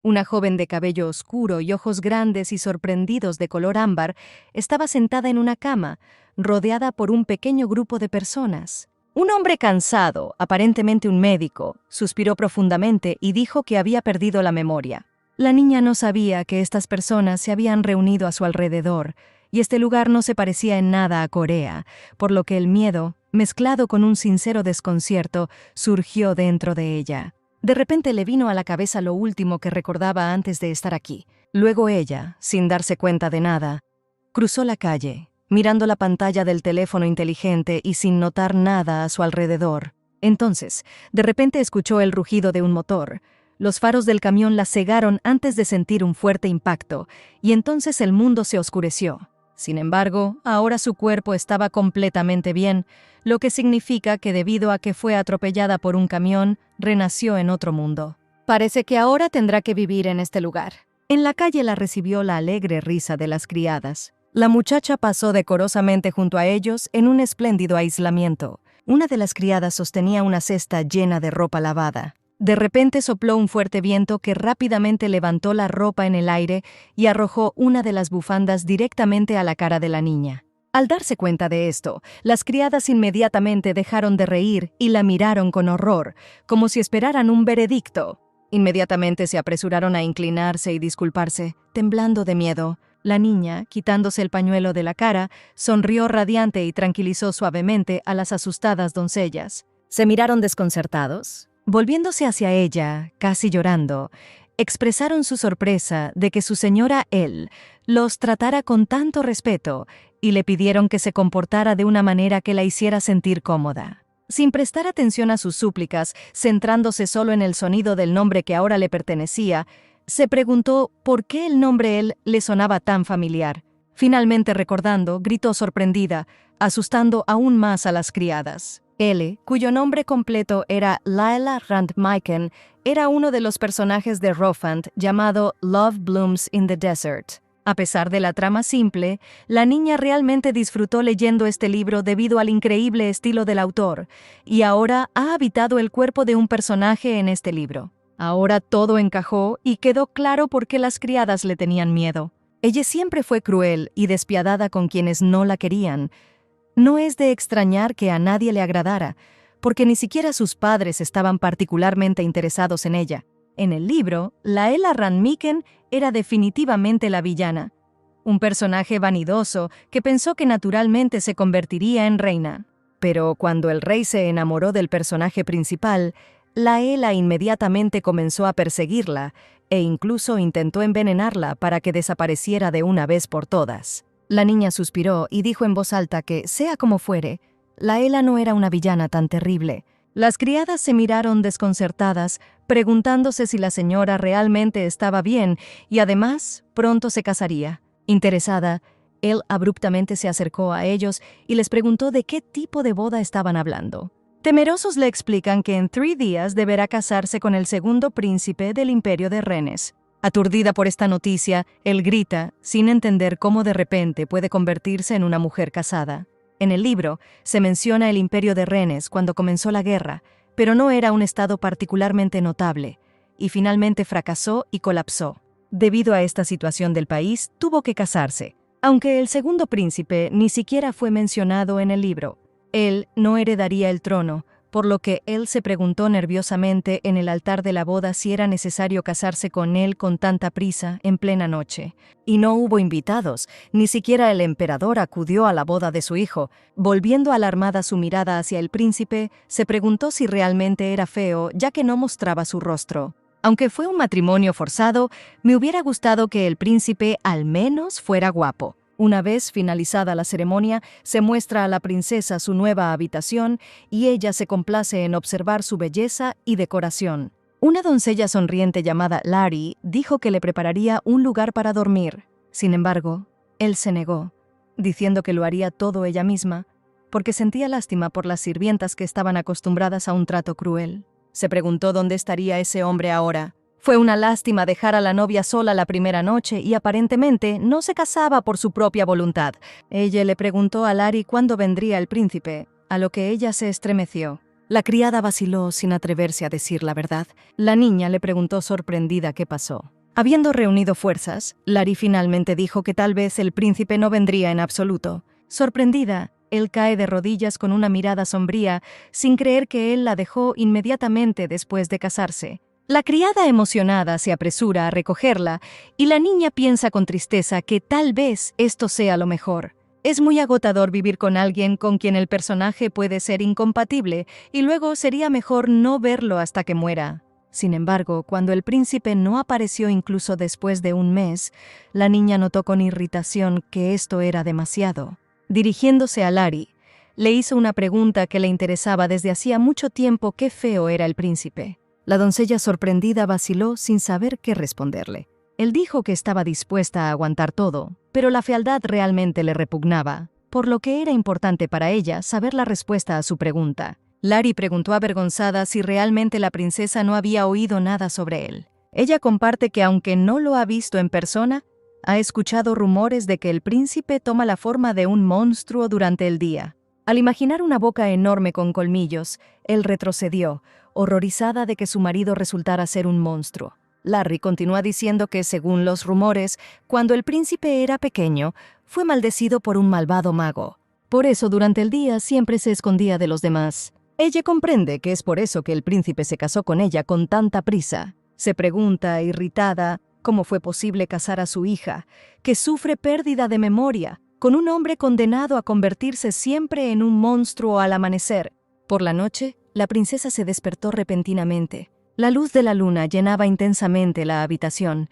Una joven de cabello oscuro y ojos grandes y sorprendidos de color ámbar estaba sentada en una cama, rodeada por un pequeño grupo de personas. Un hombre cansado, aparentemente un médico, suspiró profundamente y dijo que había perdido la memoria. La niña no sabía que estas personas se habían reunido a su alrededor, y este lugar no se parecía en nada a Corea, por lo que el miedo, mezclado con un sincero desconcierto, surgió dentro de ella. De repente le vino a la cabeza lo último que recordaba antes de estar aquí. Luego ella, sin darse cuenta de nada, cruzó la calle, mirando la pantalla del teléfono inteligente y sin notar nada a su alrededor. Entonces, de repente escuchó el rugido de un motor. Los faros del camión la cegaron antes de sentir un fuerte impacto, y entonces el mundo se oscureció. Sin embargo, ahora su cuerpo estaba completamente bien, lo que significa que debido a que fue atropellada por un camión, renació en otro mundo. Parece que ahora tendrá que vivir en este lugar. En la calle la recibió la alegre risa de las criadas. La muchacha pasó decorosamente junto a ellos en un espléndido aislamiento. Una de las criadas sostenía una cesta llena de ropa lavada. De repente sopló un fuerte viento que rápidamente levantó la ropa en el aire y arrojó una de las bufandas directamente a la cara de la niña. Al darse cuenta de esto, las criadas inmediatamente dejaron de reír y la miraron con horror, como si esperaran un veredicto. Inmediatamente se apresuraron a inclinarse y disculparse, temblando de miedo. La niña, quitándose el pañuelo de la cara, sonrió radiante y tranquilizó suavemente a las asustadas doncellas. Se miraron desconcertados. Volviéndose hacia ella, casi llorando, expresaron su sorpresa de que su señora él los tratara con tanto respeto y le pidieron que se comportara de una manera que la hiciera sentir cómoda. Sin prestar atención a sus súplicas, centrándose solo en el sonido del nombre que ahora le pertenecía, se preguntó por qué el nombre él le sonaba tan familiar. Finalmente recordando, gritó sorprendida, asustando aún más a las criadas. Él, cuyo nombre completo era Laila Rand-Myken, era uno de los personajes de Rofant llamado Love Blooms in the Desert. A pesar de la trama simple, la niña realmente disfrutó leyendo este libro debido al increíble estilo del autor, y ahora ha habitado el cuerpo de un personaje en este libro. Ahora todo encajó y quedó claro por qué las criadas le tenían miedo. Ella siempre fue cruel y despiadada con quienes no la querían. No es de extrañar que a nadie le agradara, porque ni siquiera sus padres estaban particularmente interesados en ella. En el libro, Laila Rand-Myken era definitivamente la villana, un personaje vanidoso que pensó que naturalmente se convertiría en reina. Pero cuando el rey se enamoró del personaje principal, Laila inmediatamente comenzó a perseguirla e incluso intentó envenenarla para que desapareciera de una vez por todas. La niña suspiró y dijo en voz alta que, sea como fuere, Laila no era una villana tan terrible. Las criadas se miraron desconcertadas, preguntándose si la señora realmente estaba bien y además pronto se casaría. Interesada, él abruptamente se acercó a ellos y les preguntó de qué tipo de boda estaban hablando. Temerosos le explican que en 3 días deberá casarse con el segundo príncipe del imperio de Rennes. Aturdida por esta noticia, él grita, sin entender cómo de repente puede convertirse en una mujer casada. En el libro, se menciona el imperio de Rennes cuando comenzó la guerra, pero no era un estado particularmente notable, y finalmente fracasó y colapsó. Debido a esta situación del país, tuvo que casarse, aunque el segundo príncipe ni siquiera fue mencionado en el libro. Él no heredaría el trono, por lo que él se preguntó nerviosamente en el altar de la boda si era necesario casarse con él con tanta prisa en plena noche. Y no hubo invitados, ni siquiera el emperador acudió a la boda de su hijo. Volviendo alarmada su mirada hacia el príncipe, se preguntó si realmente era feo, ya que no mostraba su rostro. Aunque fue un matrimonio forzado, me hubiera gustado que el príncipe al menos fuera guapo. Una vez finalizada la ceremonia, se muestra a la princesa su nueva habitación y ella se complace en observar su belleza y decoración. Una doncella sonriente llamada Larry dijo que le prepararía un lugar para dormir. Sin embargo, él se negó, diciendo que lo haría todo ella misma, porque sentía lástima por las sirvientas que estaban acostumbradas a un trato cruel. Se preguntó dónde estaría ese hombre ahora. Fue una lástima dejar a la novia sola la primera noche y aparentemente no se casaba por su propia voluntad. Ella le preguntó a Larry cuándo vendría el príncipe, a lo que ella se estremeció. La criada vaciló sin atreverse a decir la verdad. La niña le preguntó sorprendida qué pasó. Habiendo reunido fuerzas, Lari finalmente dijo que tal vez el príncipe no vendría en absoluto. Sorprendida, él cae de rodillas con una mirada sombría, sin creer que él la dejó inmediatamente después de casarse. La criada emocionada se apresura a recogerla y la niña piensa con tristeza que tal vez esto sea lo mejor. Es muy agotador vivir con alguien con quien el personaje puede ser incompatible y luego sería mejor no verlo hasta que muera. Sin embargo, cuando el príncipe no apareció incluso después de un mes, la niña notó con irritación que esto era demasiado. Dirigiéndose a Lari, le hizo una pregunta que le interesaba desde hacía mucho tiempo: qué feo era el príncipe. La doncella sorprendida vaciló sin saber qué responderle. Él dijo que estaba dispuesta a aguantar todo, pero la fealdad realmente le repugnaba, por lo que era importante para ella saber la respuesta a su pregunta. Lari preguntó avergonzada si realmente la princesa no había oído nada sobre él. Ella comparte que aunque no lo ha visto en persona, ha escuchado rumores de que el príncipe toma la forma de un monstruo durante el día. Al imaginar una boca enorme con colmillos, él retrocedió, horrorizada de que su marido resultara ser un monstruo. Larry continúa diciendo que, según los rumores, cuando el príncipe era pequeño, fue maldecido por un malvado mago. Por eso, durante el día siempre se escondía de los demás. Ella comprende que es por eso que el príncipe se casó con ella con tanta prisa. Se pregunta, irritada, cómo fue posible casar a su hija, que sufre pérdida de memoria, con un hombre condenado a convertirse siempre en un monstruo al amanecer. Por la noche, la princesa se despertó repentinamente. La luz de la luna llenaba intensamente la habitación.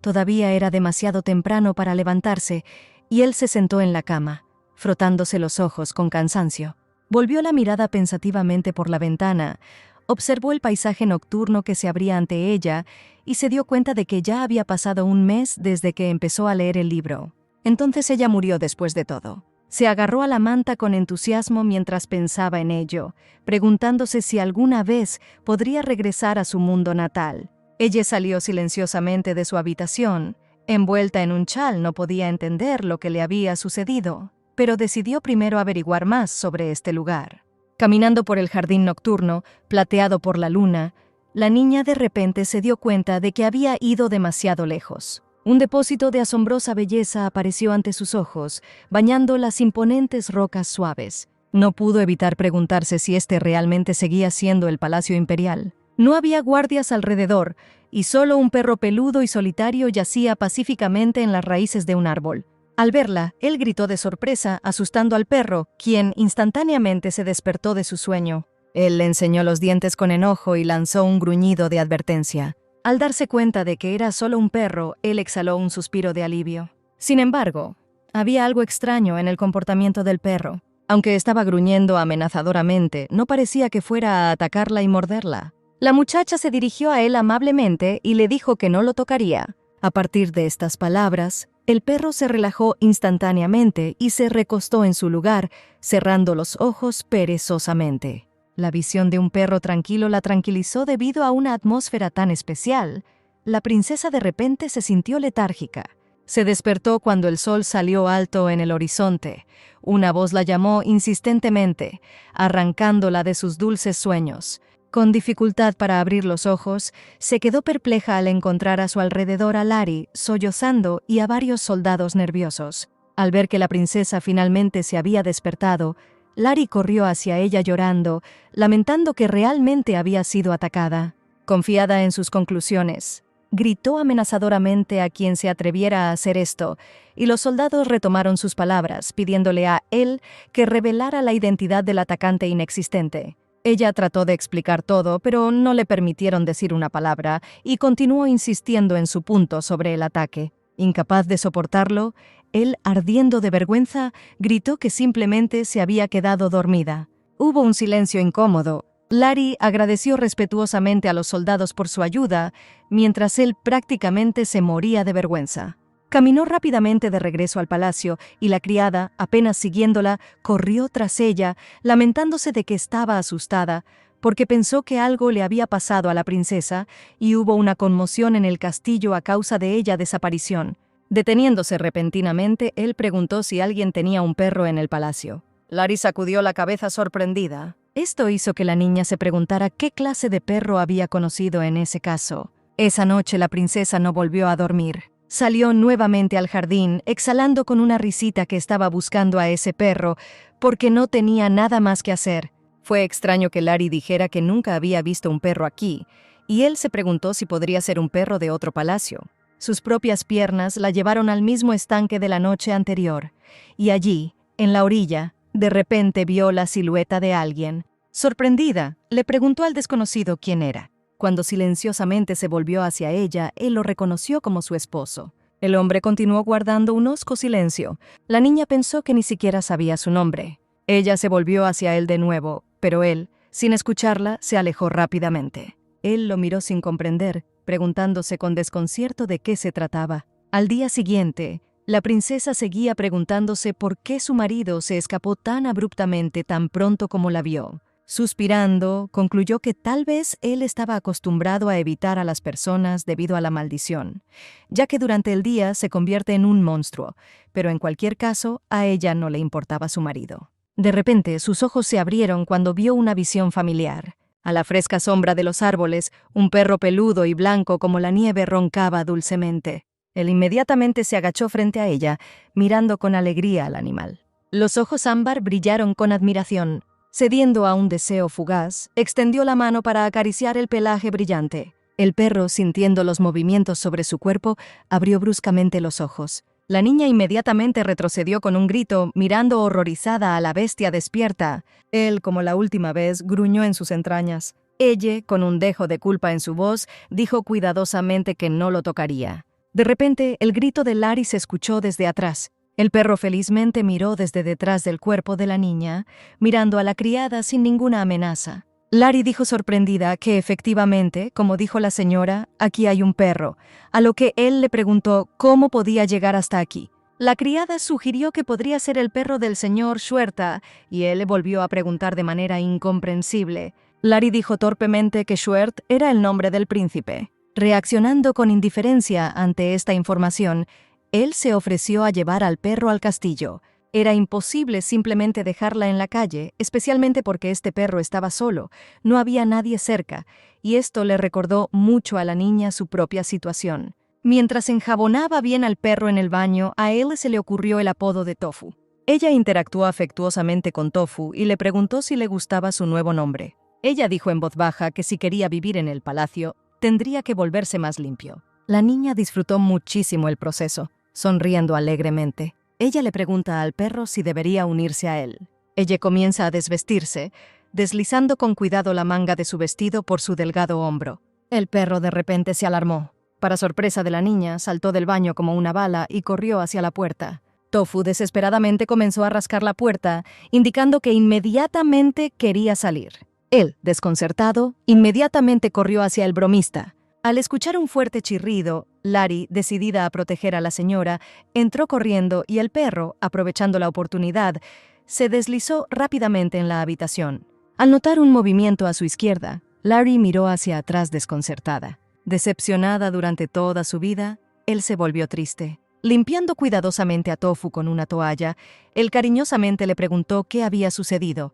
Todavía era demasiado temprano para levantarse, y él se sentó en la cama, frotándose los ojos con cansancio. Volvió la mirada pensativamente por la ventana, observó el paisaje nocturno que se abría ante ella y se dio cuenta de que ya había pasado un mes desde que empezó a leer el libro. Entonces ella murió después de todo. Se agarró a la manta con entusiasmo mientras pensaba en ello, preguntándose si alguna vez podría regresar a su mundo natal. Ella salió silenciosamente de su habitación. Envuelta en un chal, no podía entender lo que le había sucedido, pero decidió primero averiguar más sobre este lugar. Caminando por el jardín nocturno, plateado por la luna, la niña de repente se dio cuenta de que había ido demasiado lejos. Un depósito de asombrosa belleza apareció ante sus ojos, bañando las imponentes rocas suaves. No pudo evitar preguntarse si este realmente seguía siendo el Palacio Imperial. No había guardias alrededor, y solo un perro peludo y solitario yacía pacíficamente en las raíces de un árbol. Al verla, él gritó de sorpresa, asustando al perro, quien instantáneamente se despertó de su sueño. Él le enseñó los dientes con enojo y lanzó un gruñido de advertencia. Al darse cuenta de que era solo un perro, él exhaló un suspiro de alivio. Sin embargo, había algo extraño en el comportamiento del perro. Aunque estaba gruñendo amenazadoramente, no parecía que fuera a atacarla y morderla. La muchacha se dirigió a él amablemente y le dijo que no lo tocaría. A partir de estas palabras, el perro se relajó instantáneamente y se recostó en su lugar, cerrando los ojos perezosamente. La visión de un perro tranquilo la tranquilizó debido a una atmósfera tan especial. La princesa de repente se sintió letárgica. Se despertó cuando el sol salió alto en el horizonte. Una voz la llamó insistentemente, arrancándola de sus dulces sueños. Con dificultad para abrir los ojos, se quedó perpleja al encontrar a su alrededor a Lari, sollozando, y a varios soldados nerviosos. Al ver que la princesa finalmente se había despertado, Lari corrió hacia ella llorando, lamentando que realmente había sido atacada. Confiada en sus conclusiones, gritó amenazadoramente a quien se atreviera a hacer esto, y los soldados retomaron sus palabras, pidiéndole a él que revelara la identidad del atacante inexistente. Ella trató de explicar todo, pero no le permitieron decir una palabra, y continuó insistiendo en su punto sobre el ataque. Incapaz de soportarlo, él, ardiendo de vergüenza, gritó que simplemente se había quedado dormida. Hubo un silencio incómodo. Lari agradeció respetuosamente a los soldados por su ayuda, mientras él prácticamente se moría de vergüenza. Caminó rápidamente de regreso al palacio y la criada, apenas siguiéndola, corrió tras ella, lamentándose de que estaba asustada, porque pensó que algo le había pasado a la princesa y hubo una conmoción en el castillo a causa de ella desaparición. Deteniéndose repentinamente, él preguntó si alguien tenía un perro en el palacio. Lari sacudió la cabeza sorprendida. Esto hizo que la niña se preguntara qué clase de perro había conocido en ese caso. Esa noche la princesa no volvió a dormir. Salió nuevamente al jardín, exhalando con una risita que estaba buscando a ese perro, porque no tenía nada más que hacer. Fue extraño que Larry dijera que nunca había visto un perro aquí, y él se preguntó si podría ser un perro de otro palacio. Sus propias piernas la llevaron al mismo estanque de la noche anterior, y allí, en la orilla, de repente vio la silueta de alguien. Sorprendida, le preguntó al desconocido quién era. Cuando silenciosamente se volvió hacia ella, él lo reconoció como su esposo. El hombre continuó guardando un hosco silencio. La niña pensó que ni siquiera sabía su nombre. Ella se volvió hacia él de nuevo, pero él, sin escucharla, se alejó rápidamente. Él lo miró sin comprender, preguntándose con desconcierto de qué se trataba. Al día siguiente, la princesa seguía preguntándose por qué su marido se escapó tan abruptamente tan pronto como la vio. Suspirando, concluyó que tal vez él estaba acostumbrado a evitar a las personas debido a la maldición, ya que durante el día se convierte en un monstruo, pero en cualquier caso, a ella no le importaba su marido. De repente, sus ojos se abrieron cuando vio una visión familiar. A la fresca sombra de los árboles, un perro peludo y blanco como la nieve roncaba dulcemente. Él inmediatamente se agachó frente a ella, mirando con alegría al animal. Los ojos ámbar brillaron con admiración. Cediendo a un deseo fugaz, extendió la mano para acariciar el pelaje brillante. El perro, sintiendo los movimientos sobre su cuerpo, abrió bruscamente los ojos. La niña inmediatamente retrocedió con un grito, mirando horrorizada a la bestia despierta. Él, como la última vez, gruñó en sus entrañas. Ella, con un dejo de culpa en su voz, dijo cuidadosamente que no lo tocaría. De repente, el grito de Larry se escuchó desde atrás. El perro felizmente miró desde detrás del cuerpo de la niña, mirando a la criada sin ninguna amenaza. Larry dijo sorprendida que efectivamente, como dijo la señora, aquí hay un perro, a lo que él le preguntó cómo podía llegar hasta aquí. La criada sugirió que podría ser el perro del señor Schwerta, y él le volvió a preguntar de manera incomprensible. Larry dijo torpemente que Schwert era el nombre del príncipe. Reaccionando con indiferencia ante esta información, él se ofreció a llevar al perro al castillo. Era imposible simplemente dejarla en la calle, especialmente porque este perro estaba solo, no había nadie cerca, y esto le recordó mucho a la niña su propia situación. Mientras enjabonaba bien al perro en el baño, a él se le ocurrió el apodo de Tofu. Ella interactuó afectuosamente con Tofu y le preguntó si le gustaba su nuevo nombre. Ella dijo en voz baja que si quería vivir en el palacio, tendría que volverse más limpio. La niña disfrutó muchísimo el proceso, sonriendo alegremente. Ella le pregunta al perro si debería unirse a él. Ella comienza a desvestirse, deslizando con cuidado la manga de su vestido por su delgado hombro. El perro de repente se alarmó. Para sorpresa de la niña, saltó del baño como una bala y corrió hacia la puerta. Tofu desesperadamente comenzó a rascar la puerta, indicando que inmediatamente quería salir. Él, desconcertado, inmediatamente corrió hacia el bromista. Al escuchar un fuerte chirrido, Larry, decidida a proteger a la señora, entró corriendo y el perro, aprovechando la oportunidad, se deslizó rápidamente en la habitación. Al notar un movimiento a su izquierda, Larry miró hacia atrás desconcertada. Decepcionada durante toda su vida, él se volvió triste. Limpiando cuidadosamente a Tofu con una toalla, él cariñosamente le preguntó qué había sucedido,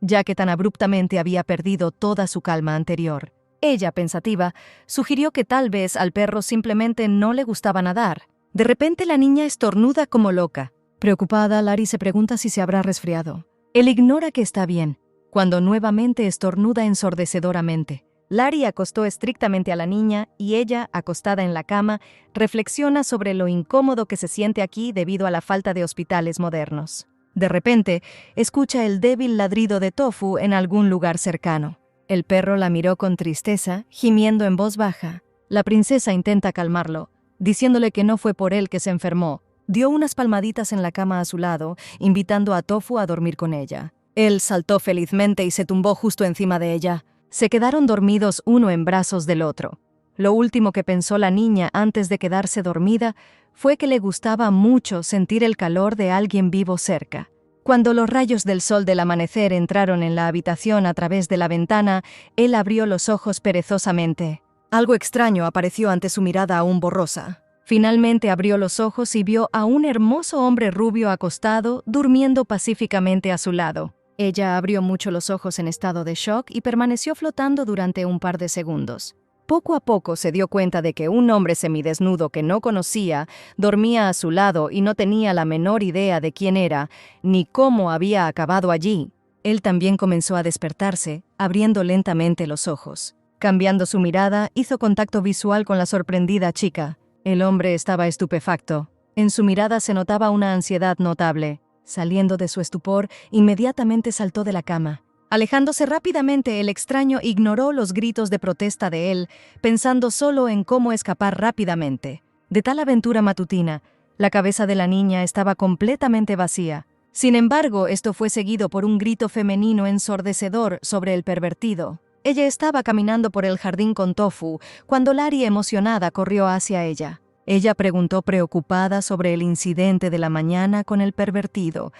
ya que tan abruptamente había perdido toda su calma anterior. Ella, pensativa, sugirió que tal vez al perro simplemente no le gustaba nadar. De repente la niña estornuda como loca. Preocupada, Larry se pregunta si se habrá resfriado. Él ignora que está bien, cuando nuevamente estornuda ensordecedoramente. Larry acostó estrictamente a la niña y ella, acostada en la cama, reflexiona sobre lo incómodo que se siente aquí debido a la falta de hospitales modernos. De repente, escucha el débil ladrido de Tofu en algún lugar cercano. El perro la miró con tristeza, gimiendo en voz baja. La princesa intenta calmarlo, diciéndole que no fue por él que se enfermó. Dio unas palmaditas en la cama a su lado, invitando a Tofu a dormir con ella. Él saltó felizmente y se tumbó justo encima de ella. Se quedaron dormidos uno en brazos del otro. Lo último que pensó la niña antes de quedarse dormida fue que le gustaba mucho sentir el calor de alguien vivo cerca. Cuando los rayos del sol del amanecer entraron en la habitación a través de la ventana, él abrió los ojos perezosamente. Algo extraño apareció ante su mirada aún borrosa. Finalmente abrió los ojos y vio a un hermoso hombre rubio acostado, durmiendo pacíficamente a su lado. Ella abrió mucho los ojos en estado de shock y permaneció flotando durante un par de segundos. Poco a poco se dio cuenta de que un hombre semidesnudo que no conocía dormía a su lado y no tenía la menor idea de quién era, ni cómo había acabado allí. Él también comenzó a despertarse, abriendo lentamente los ojos. Cambiando su mirada, hizo contacto visual con la sorprendida chica. El hombre estaba estupefacto. En su mirada se notaba una ansiedad notable. Saliendo de su estupor, inmediatamente saltó de la cama. Alejándose rápidamente, el extraño ignoró los gritos de protesta de él, pensando solo en cómo escapar rápidamente. De tal aventura matutina, la cabeza de la niña estaba completamente vacía. Sin embargo, esto fue seguido por un grito femenino ensordecedor sobre el pervertido. Ella estaba caminando por el jardín con Tofu, cuando Lari, emocionada, corrió hacia ella. Ella preguntó preocupada sobre el incidente de la mañana con el pervertido,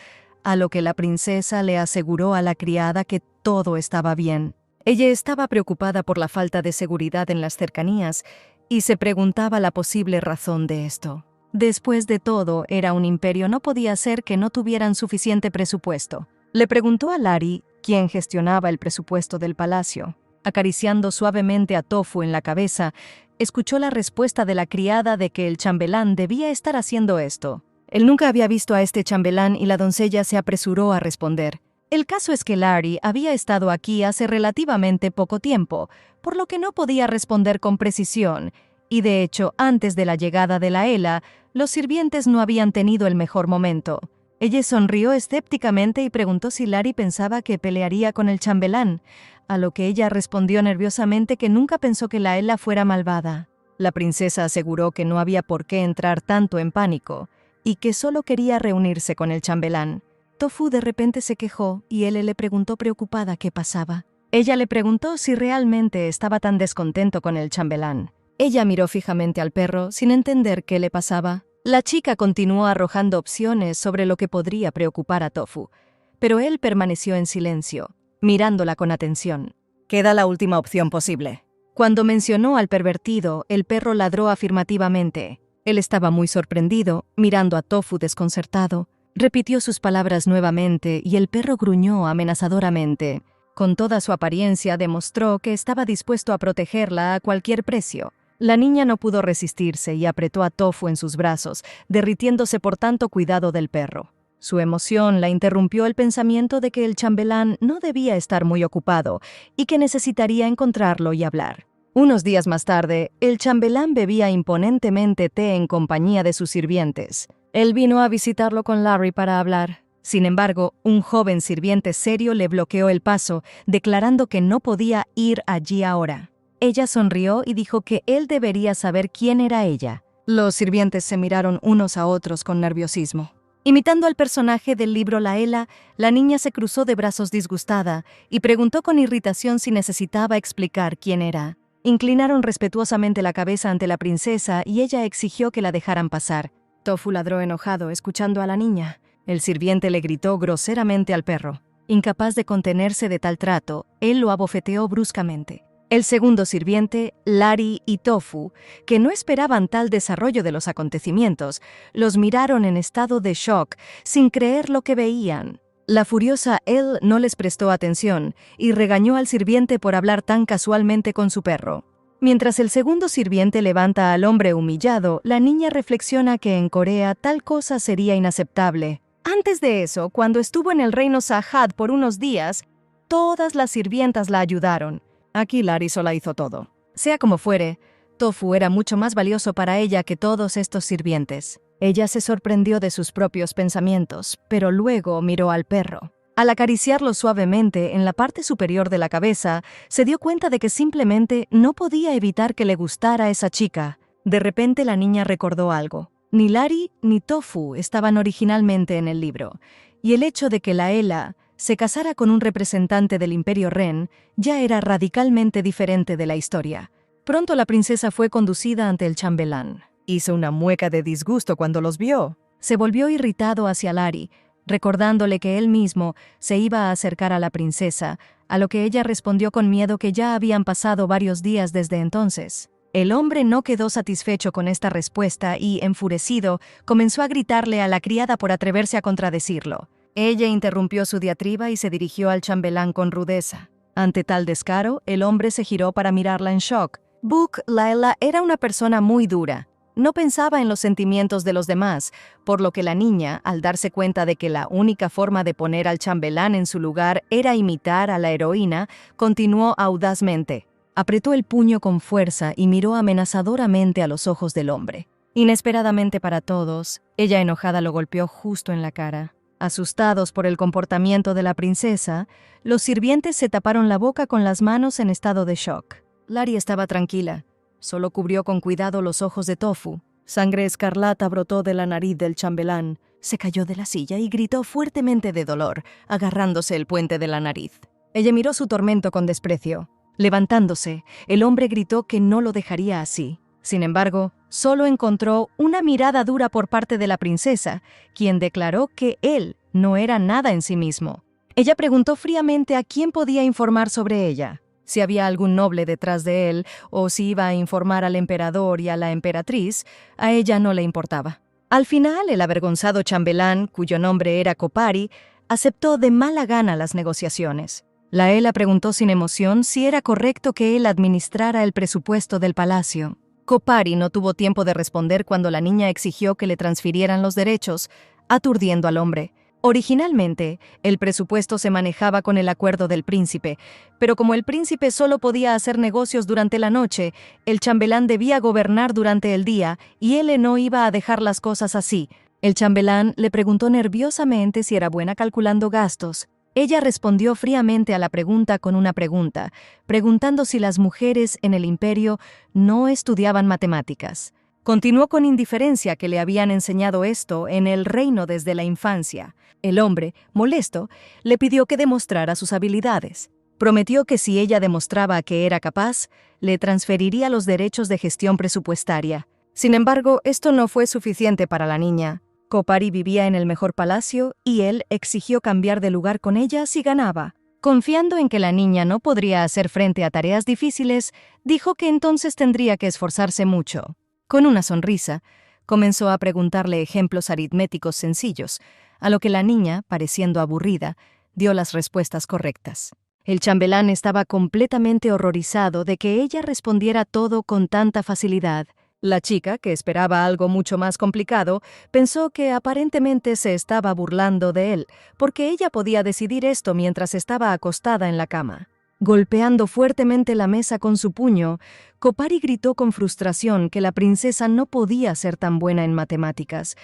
a lo que la princesa le aseguró a la criada que todo estaba bien. Ella estaba preocupada por la falta de seguridad en las cercanías y se preguntaba la posible razón de esto. Después de todo, era un imperio, no podía ser que no tuvieran suficiente presupuesto. Le preguntó a Lari quién gestionaba el presupuesto del palacio. Acariciando suavemente a Tofu en la cabeza, escuchó la respuesta de la criada de que el chambelán debía estar haciendo esto. Él nunca había visto a este chambelán y la doncella se apresuró a responder. El caso es que Lari había estado aquí hace relativamente poco tiempo, por lo que no podía responder con precisión, y de hecho, antes de la llegada de Laela, los sirvientes no habían tenido el mejor momento. Ella sonrió escépticamente y preguntó si Lari pensaba que pelearía con el chambelán, a lo que ella respondió nerviosamente que nunca pensó que Laela fuera malvada. La princesa aseguró que no había por qué entrar tanto en pánico, y que solo quería reunirse con el chambelán. Tofu de repente se quejó y él le preguntó preocupada qué pasaba. Ella le preguntó si realmente estaba tan descontento con el chambelán. Ella miró fijamente al perro sin entender qué le pasaba. La chica continuó arrojando opciones sobre lo que podría preocupar a Tofu, pero él permaneció en silencio, mirándola con atención. Queda la última opción posible. Cuando mencionó al pervertido, el perro ladró afirmativamente. Él estaba muy sorprendido, mirando a Tofu desconcertado. Repitió sus palabras nuevamente y el perro gruñó amenazadoramente. Con toda su apariencia demostró que estaba dispuesto a protegerla a cualquier precio. La niña no pudo resistirse y apretó a Tofu en sus brazos, derritiéndose por tanto cuidado del perro. Su emoción la interrumpió el pensamiento de que el chambelán no debía estar muy ocupado y que necesitaría encontrarlo y hablar. Unos días más tarde, el chambelán bebía imponentemente té en compañía de sus sirvientes. Él vino a visitarlo con Lari para hablar. Sin embargo, un joven sirviente serio le bloqueó el paso, declarando que no podía ir allí ahora. Ella sonrió y dijo que él debería saber quién era ella. Los sirvientes se miraron unos a otros con nerviosismo. Imitando al personaje del libro Laela, la niña se cruzó de brazos disgustada y preguntó con irritación si necesitaba explicar quién era. Inclinaron respetuosamente la cabeza ante la princesa y ella exigió que la dejaran pasar. Tofu ladró enojado, escuchando a la niña. El sirviente le gritó groseramente al perro. Incapaz de contenerse de tal trato, él lo abofeteó bruscamente. El segundo sirviente, Lari y Tofu, que no esperaban tal desarrollo de los acontecimientos, los miraron en estado de shock, sin creer lo que veían. La furiosa él no les prestó atención y regañó al sirviente por hablar tan casualmente con su perro. Mientras el segundo sirviente levanta al hombre humillado, la niña reflexiona que en Corea tal cosa sería inaceptable. Antes de eso, cuando estuvo en el reino Sahad por unos días, todas las sirvientas la ayudaron. Aquí Lari sola hizo todo. Sea como fuere, Tofu era mucho más valioso para ella que todos estos sirvientes. Ella se sorprendió de sus propios pensamientos, pero luego miró al perro. Al acariciarlo suavemente en la parte superior de la cabeza, se dio cuenta de que simplemente no podía evitar que le gustara esa chica. De repente la niña recordó algo. Ni Lari ni Tofu estaban originalmente en el libro, y el hecho de que Laela se casara con un representante del Imperio Ren ya era radicalmente diferente de la historia. Pronto la princesa fue conducida ante el chambelán. Hizo una mueca de disgusto cuando los vio. Se volvió irritado hacia Lari, recordándole que él mismo se iba a acercar a la princesa, a lo que ella respondió con miedo que ya habían pasado varios días desde entonces. El hombre no quedó satisfecho con esta respuesta y, enfurecido, comenzó a gritarle a la criada por atreverse a contradecirlo. Ella interrumpió su diatriba y se dirigió al chambelán con rudeza. Ante tal descaro, el hombre se giró para mirarla en shock. Buk Laila era una persona muy dura. No pensaba en los sentimientos de los demás, por lo que la niña, al darse cuenta de que la única forma de poner al chambelán en su lugar era imitar a la heroína, continuó audazmente. Apretó el puño con fuerza y miró amenazadoramente a los ojos del hombre. Inesperadamente para todos, ella enojada lo golpeó justo en la cara. Asustados por el comportamiento de la princesa, los sirvientes se taparon la boca con las manos en estado de shock. Lari estaba tranquila. Solo cubrió con cuidado los ojos de Tofu. Sangre escarlata brotó de la nariz del chambelán. Se cayó de la silla y gritó fuertemente de dolor, agarrándose el puente de la nariz. Ella miró su tormento con desprecio. Levantándose, el hombre gritó que no lo dejaría así. Sin embargo, solo encontró una mirada dura por parte de la princesa, quien declaró que él no era nada en sí mismo. Ella preguntó fríamente a quién podía informar sobre ella. Si había algún noble detrás de él o si iba a informar al emperador y a la emperatriz, a ella no le importaba. Al final, el avergonzado chambelán, cuyo nombre era Kopari, aceptó de mala gana las negociaciones. Laela preguntó sin emoción si era correcto que él administrara el presupuesto del palacio. Kopari no tuvo tiempo de responder cuando la niña exigió que le transfirieran los derechos, aturdiendo al hombre. Originalmente, el presupuesto se manejaba con el acuerdo del príncipe, pero como el príncipe solo podía hacer negocios durante la noche, el chambelán debía gobernar durante el día y él no iba a dejar las cosas así. El chambelán le preguntó nerviosamente si era buena calculando gastos. Ella respondió fríamente a la pregunta con una pregunta, preguntando si las mujeres en el imperio no estudiaban matemáticas. Continuó con indiferencia que le habían enseñado esto en el reino desde la infancia. El hombre, molesto, le pidió que demostrara sus habilidades. Prometió que si ella demostraba que era capaz, le transferiría los derechos de gestión presupuestaria. Sin embargo, esto no fue suficiente para la niña. Kopari vivía en el mejor palacio y él exigió cambiar de lugar con ella si ganaba. Confiando en que la niña no podría hacer frente a tareas difíciles, dijo que entonces tendría que esforzarse mucho. Con una sonrisa, comenzó a preguntarle ejemplos aritméticos sencillos, a lo que la niña, pareciendo aburrida, dio las respuestas correctas. El chambelán estaba completamente horrorizado de que ella respondiera todo con tanta facilidad. La chica, que esperaba algo mucho más complicado, pensó que aparentemente se estaba burlando de él, porque ella podía decidir esto mientras estaba acostada en la cama. Golpeando fuertemente la mesa con su puño, Kopari gritó con frustración que la princesa no podía ser tan buena en matemáticas,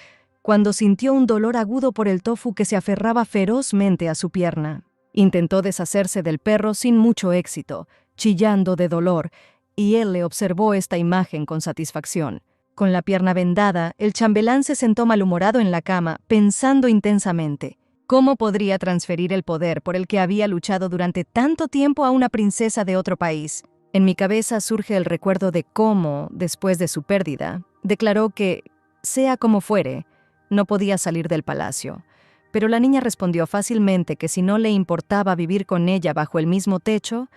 cuando sintió un dolor agudo por el tofu que se aferraba ferozmente a su pierna. Intentó deshacerse del perro sin mucho éxito, chillando de dolor, y él le observó esta imagen con satisfacción. Con la pierna vendada, el chambelán se sentó malhumorado en la cama, pensando intensamente. ¿Cómo podría transferir el poder por el que había luchado durante tanto tiempo a una princesa de otro país? En mi cabeza surge el recuerdo de cómo, después de su pérdida, declaró que, sea como fuere, no podía salir del palacio. Pero la niña respondió fácilmente que si no le importaba vivir con ella bajo el mismo techo,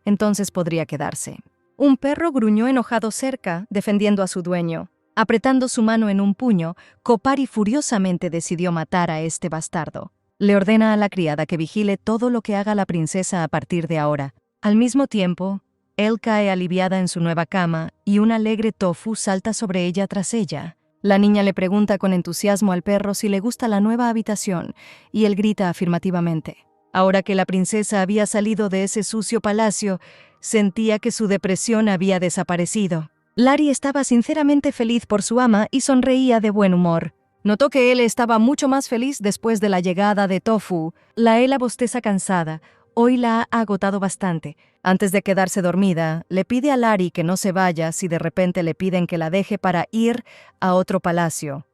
entonces podría quedarse. Un perro gruñó enojado cerca, defendiendo a su dueño. Apretando su mano en un puño, Kopari furiosamente decidió matar a este bastardo. Le ordena a la criada que vigile todo lo que haga la princesa a partir de ahora. Al mismo tiempo, él cae aliviada en su nueva cama y un alegre tofu salta sobre ella tras ella. La niña le pregunta con entusiasmo al perro si le gusta la nueva habitación, y él grita afirmativamente. Ahora que la princesa había salido de ese sucio palacio, sentía que su depresión había desaparecido. Lari estaba sinceramente feliz por su ama y sonreía de buen humor. Notó que él estaba mucho más feliz después de la llegada de Tofu. Laela bosteza cansada. Hoy la ha agotado bastante. Antes de quedarse dormida, le pide a Lari que no se vaya si de repente le piden que la deje para ir a otro palacio.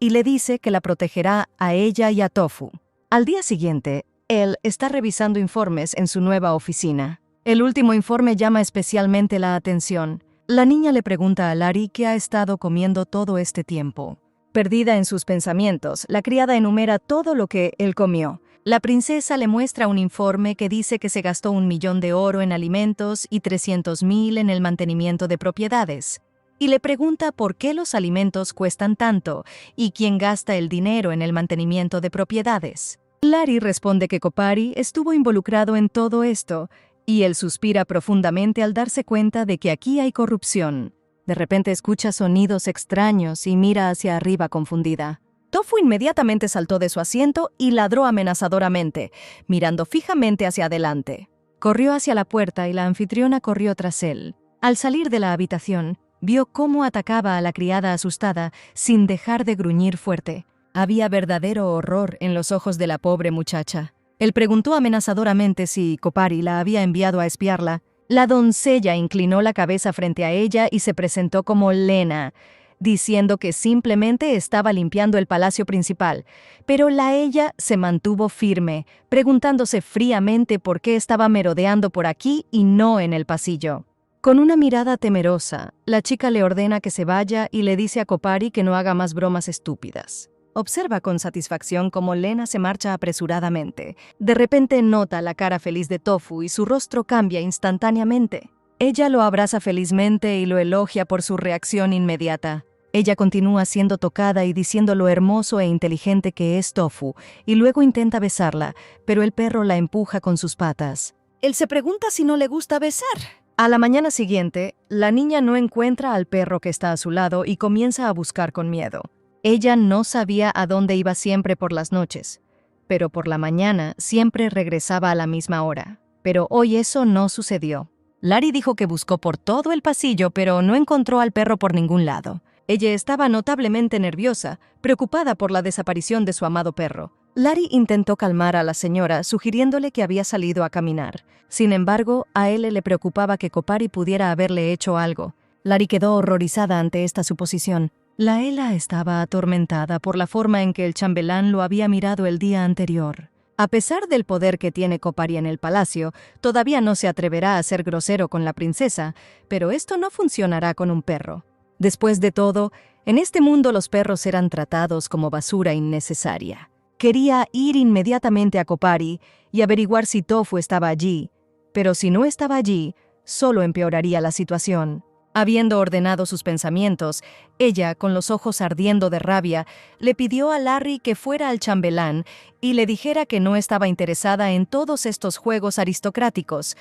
Y le dice que la protegerá a ella y a Tofu. Al día siguiente, él está revisando informes en su nueva oficina. El último informe llama especialmente la atención. La niña le pregunta a Lari qué ha estado comiendo todo este tiempo. Perdida en sus pensamientos, la criada enumera todo lo que él comió. La princesa le muestra un informe que dice que se gastó 1 millón de oro en alimentos y 300.000 en el mantenimiento de propiedades. Y le pregunta por qué los alimentos cuestan tanto y quién gasta el dinero en el mantenimiento de propiedades. Larry responde que Kopari estuvo involucrado en todo esto, y él suspira profundamente al darse cuenta de que aquí hay corrupción. De repente escucha sonidos extraños y mira hacia arriba confundida. Tofu inmediatamente saltó de su asiento y ladró amenazadoramente, mirando fijamente hacia adelante. Corrió hacia la puerta y la anfitriona corrió tras él. Al salir de la habitación, vio cómo atacaba a la criada asustada sin dejar de gruñir fuerte. Había verdadero horror en los ojos de la pobre muchacha. Él preguntó amenazadoramente si Kopari la había enviado a espiarla. La doncella inclinó la cabeza frente a ella y se presentó como Lena, diciendo que simplemente estaba limpiando el palacio principal, pero ella se mantuvo firme, preguntándose fríamente por qué estaba merodeando por aquí y no en el pasillo. Con una mirada temerosa, la chica le ordena que se vaya y le dice a Kopari que no haga más bromas estúpidas. Observa con satisfacción cómo Lena se marcha apresuradamente. De repente nota la cara feliz de Tofu y su rostro cambia instantáneamente. Ella lo abraza felizmente y lo elogia por su reacción inmediata. Ella continúa siendo tocada y diciendo lo hermoso e inteligente que es Tofu, y luego intenta besarla, pero el perro la empuja con sus patas. Él se pregunta si no le gusta besar. A la mañana siguiente, la niña no encuentra al perro que está a su lado y comienza a buscar con miedo. Ella no sabía a dónde iba siempre por las noches, pero por la mañana siempre regresaba a la misma hora. Pero hoy eso no sucedió. Larry dijo que buscó por todo el pasillo, pero no encontró al perro por ningún lado. Ella estaba notablemente nerviosa, preocupada por la desaparición de su amado perro. Larry intentó calmar a la señora, sugiriéndole que había salido a caminar. Sin embargo, a él le preocupaba que Kopari pudiera haberle hecho algo. Larry quedó horrorizada ante esta suposición. Laela estaba atormentada por la forma en que el chambelán lo había mirado el día anterior. A pesar del poder que tiene Kopari en el palacio, todavía no se atreverá a ser grosero con la princesa, pero esto no funcionará con un perro. Después de todo, en este mundo los perros eran tratados como basura innecesaria. Quería ir inmediatamente a Kopari y averiguar si Tofu estaba allí, pero si no estaba allí, solo empeoraría la situación. Habiendo ordenado sus pensamientos, ella, con los ojos ardiendo de rabia, le pidió a Larry que fuera al chambelán y le dijera que no estaba interesada en todos estos juegos aristocráticos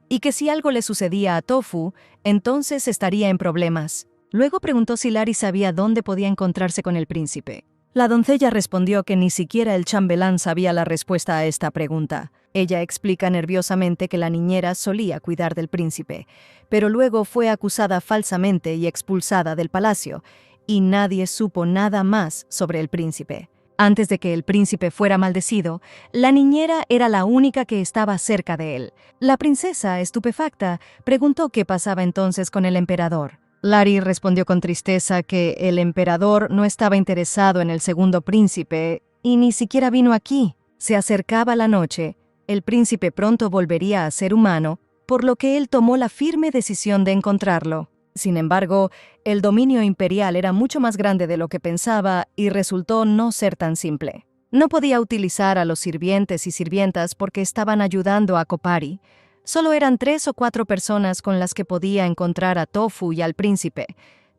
y que si algo le sucedía a Tofu, entonces estaría en problemas. Luego preguntó si Larry sabía dónde podía encontrarse con el príncipe. La doncella respondió que ni siquiera el chambelán sabía la respuesta a esta pregunta. Ella explica nerviosamente que la niñera solía cuidar del príncipe, pero luego fue acusada falsamente y expulsada del palacio, y nadie supo nada más sobre el príncipe. Antes de que el príncipe fuera maldecido, la niñera era la única que estaba cerca de él. La princesa, estupefacta, preguntó qué pasaba entonces con el emperador. Larry respondió con tristeza que el emperador no estaba interesado en el segundo príncipe y ni siquiera vino aquí. Se acercaba la noche. El príncipe pronto volvería a ser humano, por lo que él tomó la firme decisión de encontrarlo. Sin embargo, el dominio imperial era mucho más grande de lo que pensaba y resultó no ser tan simple. No podía utilizar a los sirvientes y sirvientas porque estaban ayudando a Kopari. Solo eran 3 o 4 personas con las que podía encontrar a Tofu y al príncipe,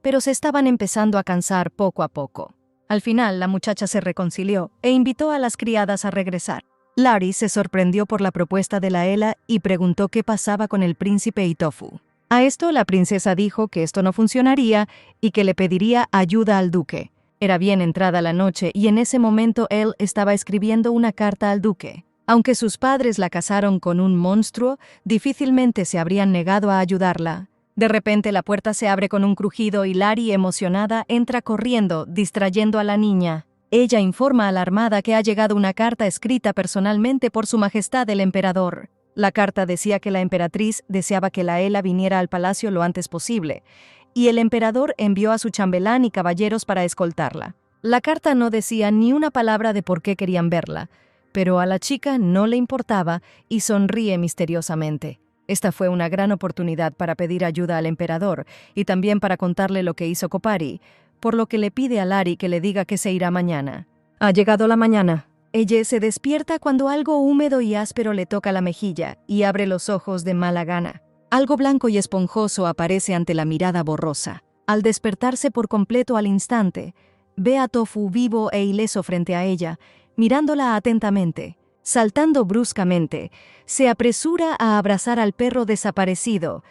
pero se estaban empezando a cansar poco a poco. Al final, la muchacha se reconcilió e invitó a las criadas a regresar. Larry se sorprendió por la propuesta de Laela y preguntó qué pasaba con el príncipe y Tofu. A esto, la princesa dijo que esto no funcionaría y que le pediría ayuda al duque. Era bien entrada la noche y en ese momento él estaba escribiendo una carta al duque. Aunque sus padres la casaron con un monstruo, difícilmente se habrían negado a ayudarla. De repente la puerta se abre con un crujido y Larry, emocionada, entra corriendo, distrayendo a la niña. Ella informa a la armada que ha llegado una carta escrita personalmente por Su Majestad el Emperador. La carta decía que la emperatriz deseaba que Laela viniera al palacio lo antes posible, y el emperador envió a su chambelán y caballeros para escoltarla. La carta no decía ni una palabra de por qué querían verla, pero a la chica no le importaba y sonríe misteriosamente. Esta fue una gran oportunidad para pedir ayuda al emperador y también para contarle lo que hizo Kopari, por lo que le pide a Larry que le diga que se irá mañana. Ha llegado la mañana. Ella se despierta cuando algo húmedo y áspero le toca la mejilla y abre los ojos de mala gana. Algo blanco y esponjoso aparece ante la mirada borrosa. Al despertarse por completo al instante, ve a Tofu vivo e ileso frente a ella, mirándola atentamente. Saltando bruscamente, se apresura a abrazar al perro desaparecido,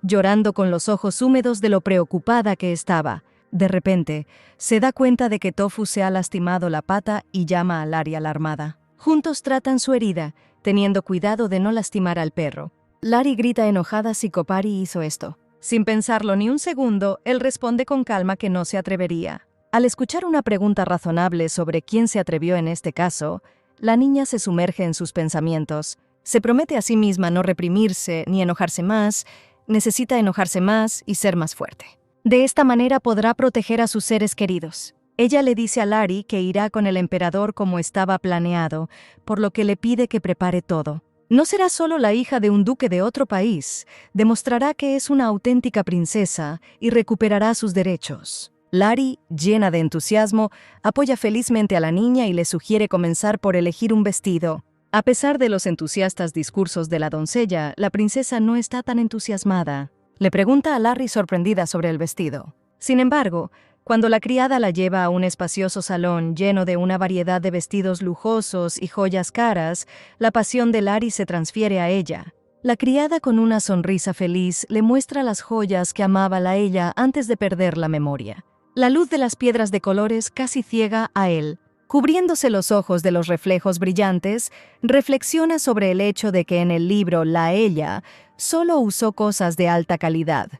llorando con los ojos húmedos de lo preocupada que estaba. De repente, se da cuenta de que Tofu se ha lastimado la pata y llama a Lari alarmada. Juntos tratan su herida, teniendo cuidado de no lastimar al perro. Lari grita enojada si Kopari hizo esto. Sin pensarlo ni un segundo, él responde con calma que no se atrevería. Al escuchar una pregunta razonable sobre quién se atrevió en este caso, la niña se sumerge en sus pensamientos. Se promete a sí misma no reprimirse ni enojarse más, necesita enojarse más y ser más fuerte. De esta manera podrá proteger a sus seres queridos. Ella le dice a Lari que irá con el emperador como estaba planeado, por lo que le pide que prepare todo. No será solo la hija de un duque de otro país, demostrará que es una auténtica princesa y recuperará sus derechos. Lari, llena de entusiasmo, apoya felizmente a la niña y le sugiere comenzar por elegir un vestido. A pesar de los entusiastas discursos de la doncella, la princesa no está tan entusiasmada. Le pregunta a Lari sorprendida sobre el vestido. Sin embargo, cuando la criada la lleva a un espacioso salón lleno de una variedad de vestidos lujosos y joyas caras, la pasión de Lari se transfiere a ella. La criada, con una sonrisa feliz, le muestra las joyas que amaba ella antes de perder la memoria. La luz de las piedras de colores casi ciega a él. Cubriéndose los ojos de los reflejos brillantes, reflexiona sobre el hecho de que en el libro ella solo usó cosas de alta calidad.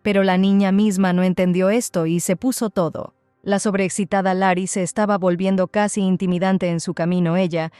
Pero la niña misma no entendió esto y se puso todo. La sobreexcitada Lari se estaba volviendo casi intimidante en su camino. Ella,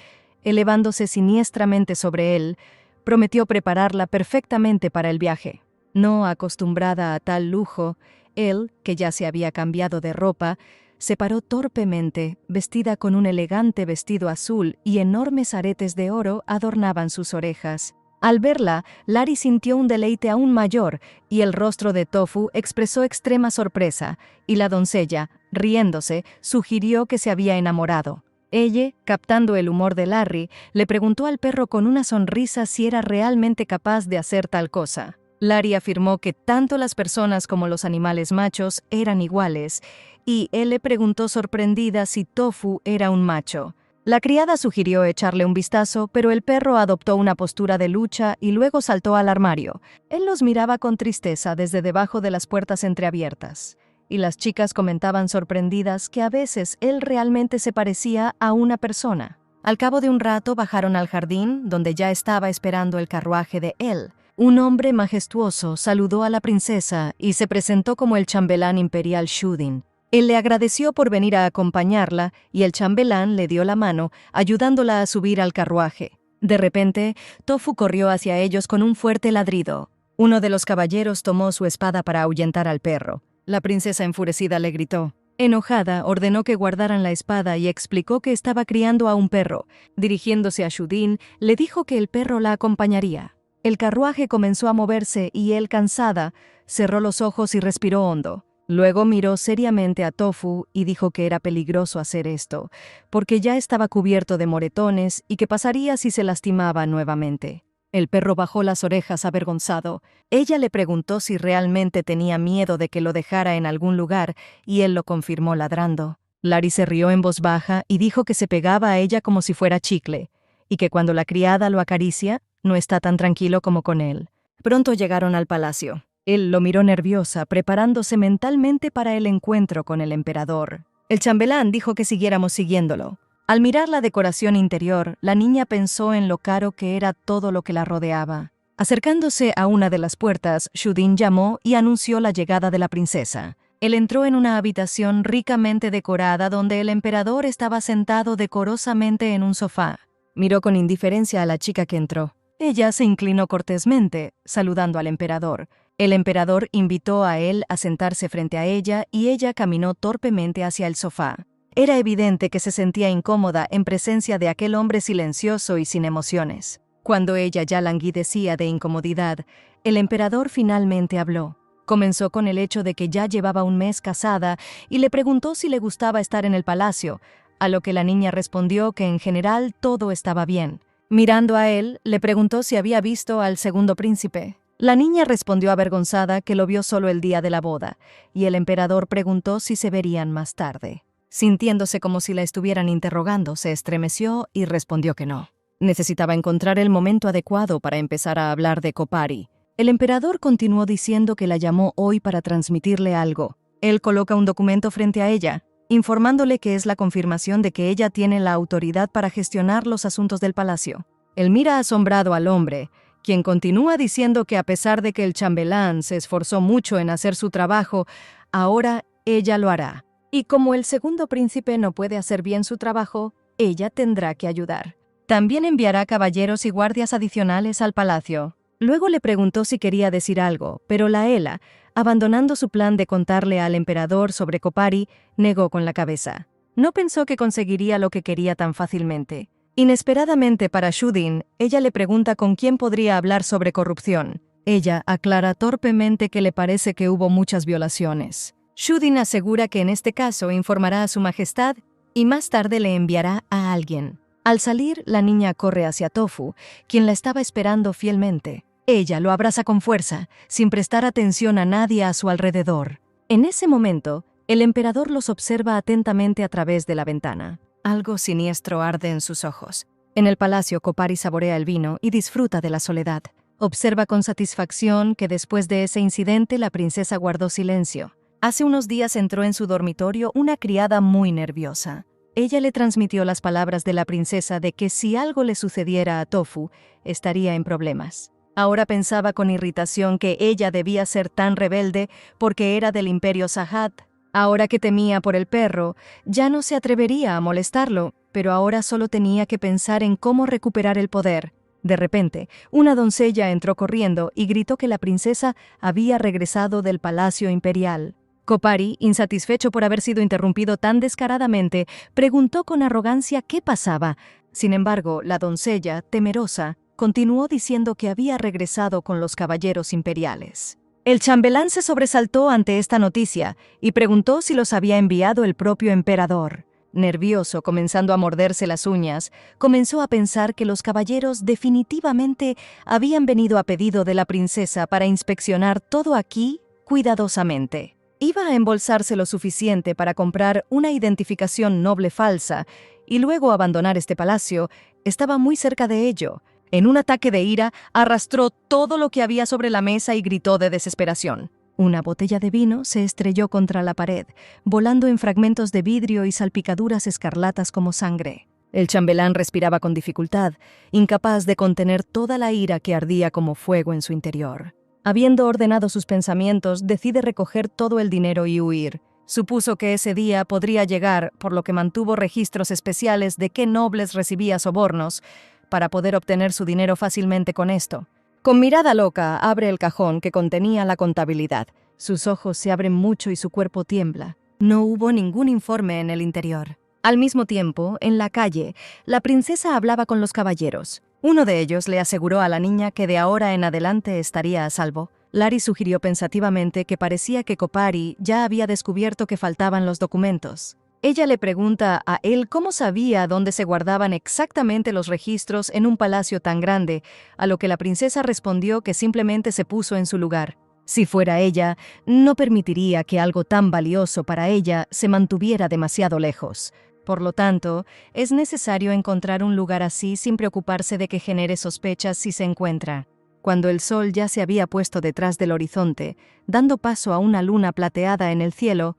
elevándose siniestramente sobre él, prometió prepararla perfectamente para el viaje. No acostumbrada a tal lujo, él, que ya se había cambiado de ropa, se paró torpemente, vestida con un elegante vestido azul y enormes aretes de oro adornaban sus orejas. Al verla, Lari sintió un deleite aún mayor, y el rostro de Tofu expresó extrema sorpresa, y la doncella, riéndose, sugirió que se había enamorado. Ella, captando el humor de Lari, le preguntó al perro con una sonrisa si era realmente capaz de hacer tal cosa. Lari afirmó que tanto las personas como los animales machos eran iguales, y él le preguntó sorprendida si Tofu era un macho. La criada sugirió echarle un vistazo, pero el perro adoptó una postura de lucha y luego saltó al armario. Él los miraba con tristeza desde debajo de las puertas entreabiertas, y las chicas comentaban sorprendidas que a veces él realmente se parecía a una persona. Al cabo de un rato bajaron al jardín, donde ya estaba esperando el carruaje de él. Un hombre majestuoso saludó a la princesa y se presentó como el chambelán imperial Shudin. Él le agradeció por venir a acompañarla y el chambelán le dio la mano, ayudándola a subir al carruaje. De repente, Tofu corrió hacia ellos con un fuerte ladrido. Uno de los caballeros tomó su espada para ahuyentar al perro. La princesa enfurecida le gritó. Enojada, ordenó que guardaran la espada y explicó que estaba criando a un perro. Dirigiéndose a Shudin, le dijo que el perro la acompañaría. El carruaje comenzó a moverse y él, cansada, cerró los ojos y respiró hondo. Luego miró seriamente a Tofu y dijo que era peligroso hacer esto, porque ya estaba cubierto de moretones y que pasaría si se lastimaba nuevamente. El perro bajó las orejas avergonzado. Ella le preguntó si realmente tenía miedo de que lo dejara en algún lugar y él lo confirmó ladrando. Lari se rió en voz baja y dijo que se pegaba a ella como si fuera chicle, y que cuando la criada lo acaricia, no está tan tranquilo como con él. Pronto llegaron al palacio. Él lo miró nerviosa, preparándose mentalmente para el encuentro con el emperador. El chambelán dijo que siguiéramos siguiéndolo. Al mirar la decoración interior, la niña pensó en lo caro que era todo lo que la rodeaba. Acercándose a una de las puertas, Shudin llamó y anunció la llegada de la princesa. Él entró en una habitación ricamente decorada donde el emperador estaba sentado decorosamente en un sofá. Miró con indiferencia a la chica que entró. Ella se inclinó cortésmente, saludando al emperador. El emperador invitó a él a sentarse frente a ella y ella caminó torpemente hacia el sofá. Era evidente que se sentía incómoda en presencia de aquel hombre silencioso y sin emociones. Cuando ella ya languidecía de incomodidad, el emperador finalmente habló. Comenzó con el hecho de que ya llevaba un mes casada y le preguntó si le gustaba estar en el palacio, a lo que la niña respondió que en general todo estaba bien. Mirando a él, le preguntó si había visto al segundo príncipe. La niña respondió avergonzada que lo vio solo el día de la boda, y el emperador preguntó si se verían más tarde. Sintiéndose como si la estuvieran interrogando, se estremeció y respondió que no. Necesitaba encontrar el momento adecuado para empezar a hablar de Kopari. El emperador continuó diciendo que la llamó hoy para transmitirle algo. Él coloca un documento frente a ella, informándole que es la confirmación de que ella tiene la autoridad para gestionar los asuntos del palacio. Él mira asombrado al hombre, quien continúa diciendo que a pesar de que el chambelán se esforzó mucho en hacer su trabajo, ahora ella lo hará. Y como el segundo príncipe no puede hacer bien su trabajo, ella tendrá que ayudar. También enviará caballeros y guardias adicionales al palacio. Luego le preguntó si quería decir algo, pero Laela, abandonando su plan de contarle al emperador sobre Kopari, negó con la cabeza. No pensó que conseguiría lo que quería tan fácilmente. Inesperadamente para Shudin, ella le pregunta con quién podría hablar sobre corrupción. Ella aclara torpemente que le parece que hubo muchas violaciones. Shudin asegura que en este caso informará a su majestad y más tarde le enviará a alguien. Al salir, la niña corre hacia Tofu, quien la estaba esperando fielmente. Ella lo abraza con fuerza, sin prestar atención a nadie a su alrededor. En ese momento, el emperador los observa atentamente a través de la ventana. Algo siniestro arde en sus ojos. En el palacio, Kopari saborea el vino y disfruta de la soledad. Observa con satisfacción que después de ese incidente la princesa guardó silencio. Hace unos días entró en su dormitorio una criada muy nerviosa. Ella le transmitió las palabras de la princesa de que si algo le sucediera a Tofu, estaría en problemas. Ahora pensaba con irritación que ella debía ser tan rebelde porque era del imperio Sahat. Ahora que temía por el perro, ya no se atrevería a molestarlo, pero ahora solo tenía que pensar en cómo recuperar el poder. De repente, una doncella entró corriendo y gritó que la princesa había regresado del palacio imperial. Kopari, insatisfecho por haber sido interrumpido tan descaradamente, preguntó con arrogancia qué pasaba. Sin embargo, la doncella, temerosa, continuó diciendo que había regresado con los caballeros imperiales. El chambelán se sobresaltó ante esta noticia y preguntó si los había enviado el propio emperador. Nervioso, comenzando a morderse las uñas, comenzó a pensar que los caballeros definitivamente habían venido a pedido de la princesa para inspeccionar todo aquí cuidadosamente. Iba a embolsarse lo suficiente para comprar una identificación noble falsa y luego abandonar este palacio. Estaba muy cerca de ello. En un ataque de ira, arrastró todo lo que había sobre la mesa y gritó de desesperación. Una botella de vino se estrelló contra la pared, volando en fragmentos de vidrio y salpicaduras escarlatas como sangre. El chambelán respiraba con dificultad, incapaz de contener toda la ira que ardía como fuego en su interior. Habiendo ordenado sus pensamientos, decide recoger todo el dinero y huir. Supuso que ese día podría llegar, por lo que mantuvo registros especiales de qué nobles recibía sobornos, para poder obtener su dinero fácilmente con esto. Con mirada loca, abre el cajón que contenía la contabilidad. Sus ojos se abren mucho y su cuerpo tiembla. No hubo ningún informe en el interior. Al mismo tiempo, en la calle, la princesa hablaba con los caballeros. Uno de ellos le aseguró a la niña que de ahora en adelante estaría a salvo. Lari sugirió pensativamente que parecía que Kopari ya había descubierto que faltaban los documentos. Ella le pregunta a él cómo sabía dónde se guardaban exactamente los registros en un palacio tan grande, a lo que la princesa respondió que simplemente se puso en su lugar. Si fuera ella, no permitiría que algo tan valioso para ella se mantuviera demasiado lejos. Por lo tanto, es necesario encontrar un lugar así sin preocuparse de que genere sospechas si se encuentra. Cuando el sol ya se había puesto detrás del horizonte, dando paso a una luna plateada en el cielo,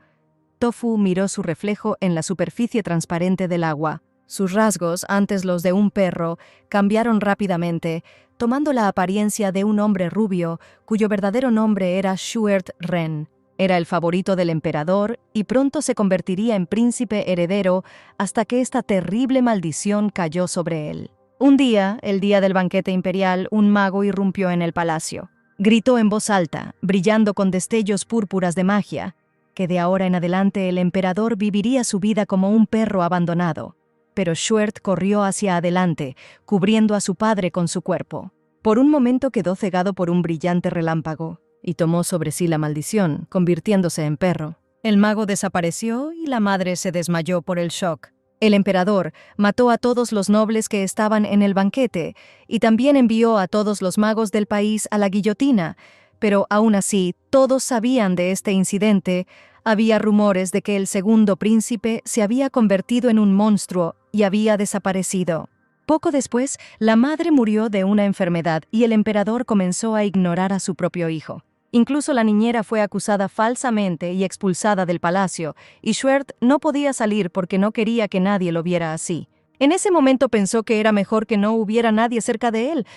Tofu miró su reflejo en la superficie transparente del agua. Sus rasgos, antes los de un perro, cambiaron rápidamente, tomando la apariencia de un hombre rubio, cuyo verdadero nombre era Shuert Ren. Era el favorito del emperador y pronto se convertiría en príncipe heredero hasta que esta terrible maldición cayó sobre él. Un día, el día del banquete imperial, un mago irrumpió en el palacio. Gritó en voz alta, brillando con destellos púrpuras de magia, que de ahora en adelante el emperador viviría su vida como un perro abandonado. Pero Shuert corrió hacia adelante, cubriendo a su padre con su cuerpo. Por un momento quedó cegado por un brillante relámpago, y tomó sobre sí la maldición, convirtiéndose en perro. El mago desapareció y la madre se desmayó por el shock. El emperador mató a todos los nobles que estaban en el banquete, y también envió a todos los magos del país a la guillotina, pero aún así todos sabían de este incidente, Había rumores de que el segundo príncipe se había convertido en un monstruo y había desaparecido. Poco después, la madre murió de una enfermedad y el emperador comenzó a ignorar a su propio hijo. Incluso la niñera fue acusada falsamente y expulsada del palacio, y Schwert no podía salir porque no quería que nadie lo viera así. En ese momento pensó que era mejor que no hubiera nadie cerca de él,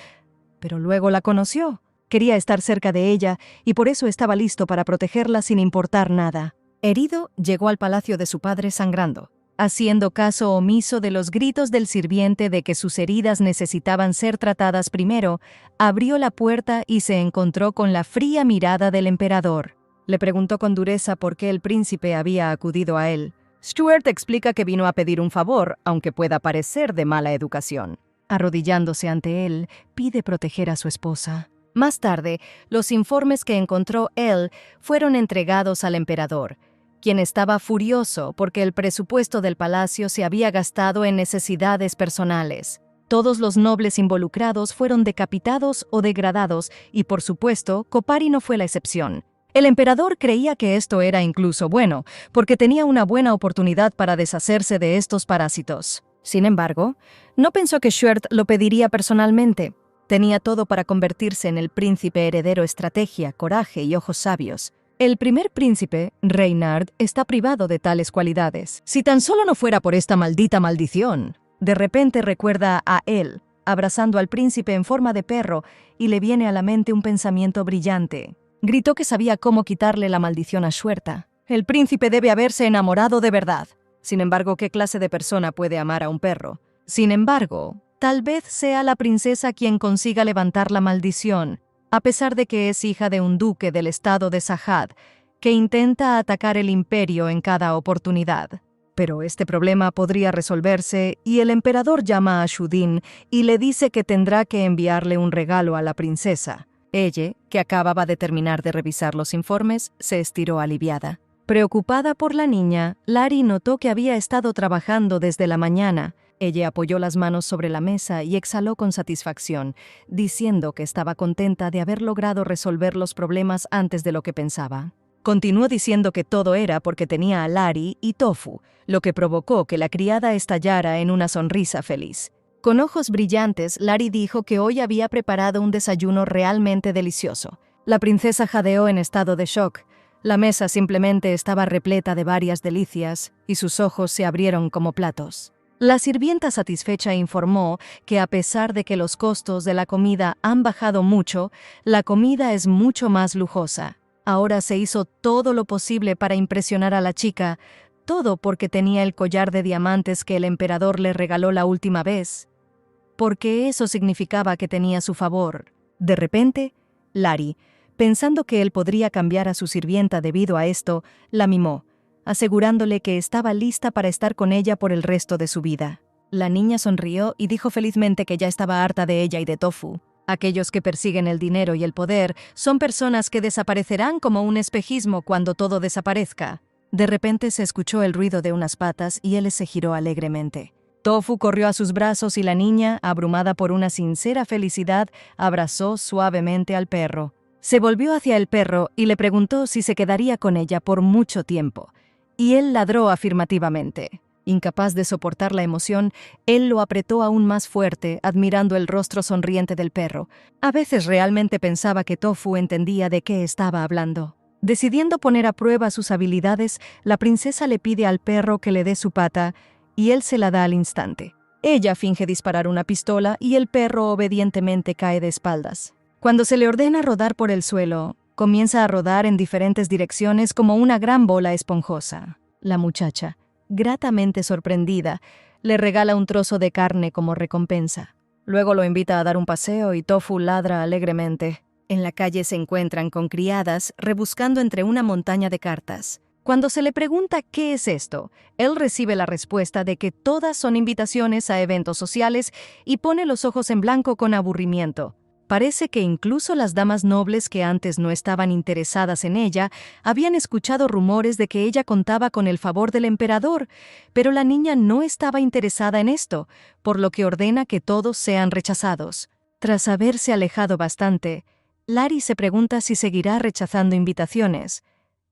pero luego la conoció. Quería estar cerca de ella y por eso estaba listo para protegerla sin importar nada. Herido, llegó al palacio de su padre sangrando. Haciendo caso omiso de los gritos del sirviente de que sus heridas necesitaban ser tratadas primero, abrió la puerta y se encontró con la fría mirada del emperador. Le preguntó con dureza por qué el príncipe había acudido a él. Stuart explica que vino a pedir un favor, aunque pueda parecer de mala educación. Arrodillándose ante él, pide proteger a su esposa. Más tarde, los informes que encontró él fueron entregados al emperador, quien estaba furioso porque el presupuesto del palacio se había gastado en necesidades personales. Todos los nobles involucrados fueron decapitados o degradados y, por supuesto, Kopari no fue la excepción. El emperador creía que esto era incluso bueno, porque tenía una buena oportunidad para deshacerse de estos parásitos. Sin embargo, no pensó que Schwert lo pediría personalmente. Tenía todo para convertirse en el príncipe heredero: estrategia, coraje y ojos sabios. El primer príncipe, Reynard, está privado de tales cualidades. Si tan solo no fuera por esta maldita maldición. De repente recuerda a él, abrazando al príncipe en forma de perro, y le viene a la mente un pensamiento brillante. Gritó que sabía cómo quitarle la maldición a Schwerta. El príncipe debe haberse enamorado de verdad. Sin embargo, ¿qué clase de persona puede amar a un perro? Sin embargo, tal vez sea la princesa quien consiga levantar la maldición, a pesar de que es hija de un duque del estado de Sahad, que intenta atacar el imperio en cada oportunidad. Pero este problema podría resolverse y el emperador llama a Shudin y le dice que tendrá que enviarle un regalo a la princesa. Ella, que acababa de terminar de revisar los informes, se estiró aliviada. Preocupada por la niña, Lari notó que había estado trabajando desde la mañana. Ella apoyó las manos sobre la mesa y exhaló con satisfacción, diciendo que estaba contenta de haber logrado resolver los problemas antes de lo que pensaba. Continuó diciendo que todo era porque tenía a Lari y Tofu, lo que provocó que la criada estallara en una sonrisa feliz. Con ojos brillantes, Lari dijo que hoy había preparado un desayuno realmente delicioso. La princesa jadeó en estado de shock. La mesa simplemente estaba repleta de varias delicias y sus ojos se abrieron como platos. La sirvienta satisfecha informó que a pesar de que los costos de la comida han bajado mucho, la comida es mucho más lujosa. Ahora se hizo todo lo posible para impresionar a la chica, todo porque tenía el collar de diamantes que el emperador le regaló la última vez, porque eso significaba que tenía su favor. De repente, Lari, pensando que él podría cambiar a su sirvienta debido a esto, la mimó, asegurándole que estaba lista para estar con ella por el resto de su vida. La niña sonrió y dijo felizmente que ya estaba harta de ella y de Tofu. Aquellos que persiguen el dinero y el poder son personas que desaparecerán como un espejismo cuando todo desaparezca. De repente se escuchó el ruido de unas patas y él se giró alegremente. Tofu corrió a sus brazos y la niña, abrumada por una sincera felicidad, abrazó suavemente al perro. Se volvió hacia el perro y le preguntó si se quedaría con ella por mucho tiempo. Y él ladró afirmativamente. Incapaz de soportar la emoción, él lo apretó aún más fuerte, admirando el rostro sonriente del perro. A veces realmente pensaba que Tofu entendía de qué estaba hablando. Decidiendo poner a prueba sus habilidades, la princesa le pide al perro que le dé su pata, y él se la da al instante. Ella finge disparar una pistola y el perro obedientemente cae de espaldas. Cuando se le ordena rodar por el suelo, comienza a rodar en diferentes direcciones como una gran bola esponjosa. La muchacha, gratamente sorprendida, le regala un trozo de carne como recompensa. Luego lo invita a dar un paseo y Tofu ladra alegremente. En la calle se encuentran con criadas rebuscando entre una montaña de cartas. Cuando se le pregunta qué es esto, él recibe la respuesta de que todas son invitaciones a eventos sociales y pone los ojos en blanco con aburrimiento. Parece que incluso las damas nobles que antes no estaban interesadas en ella habían escuchado rumores de que ella contaba con el favor del emperador, pero la niña no estaba interesada en esto, por lo que ordena que todos sean rechazados. Tras haberse alejado bastante, Lari se pregunta si seguirá rechazando invitaciones.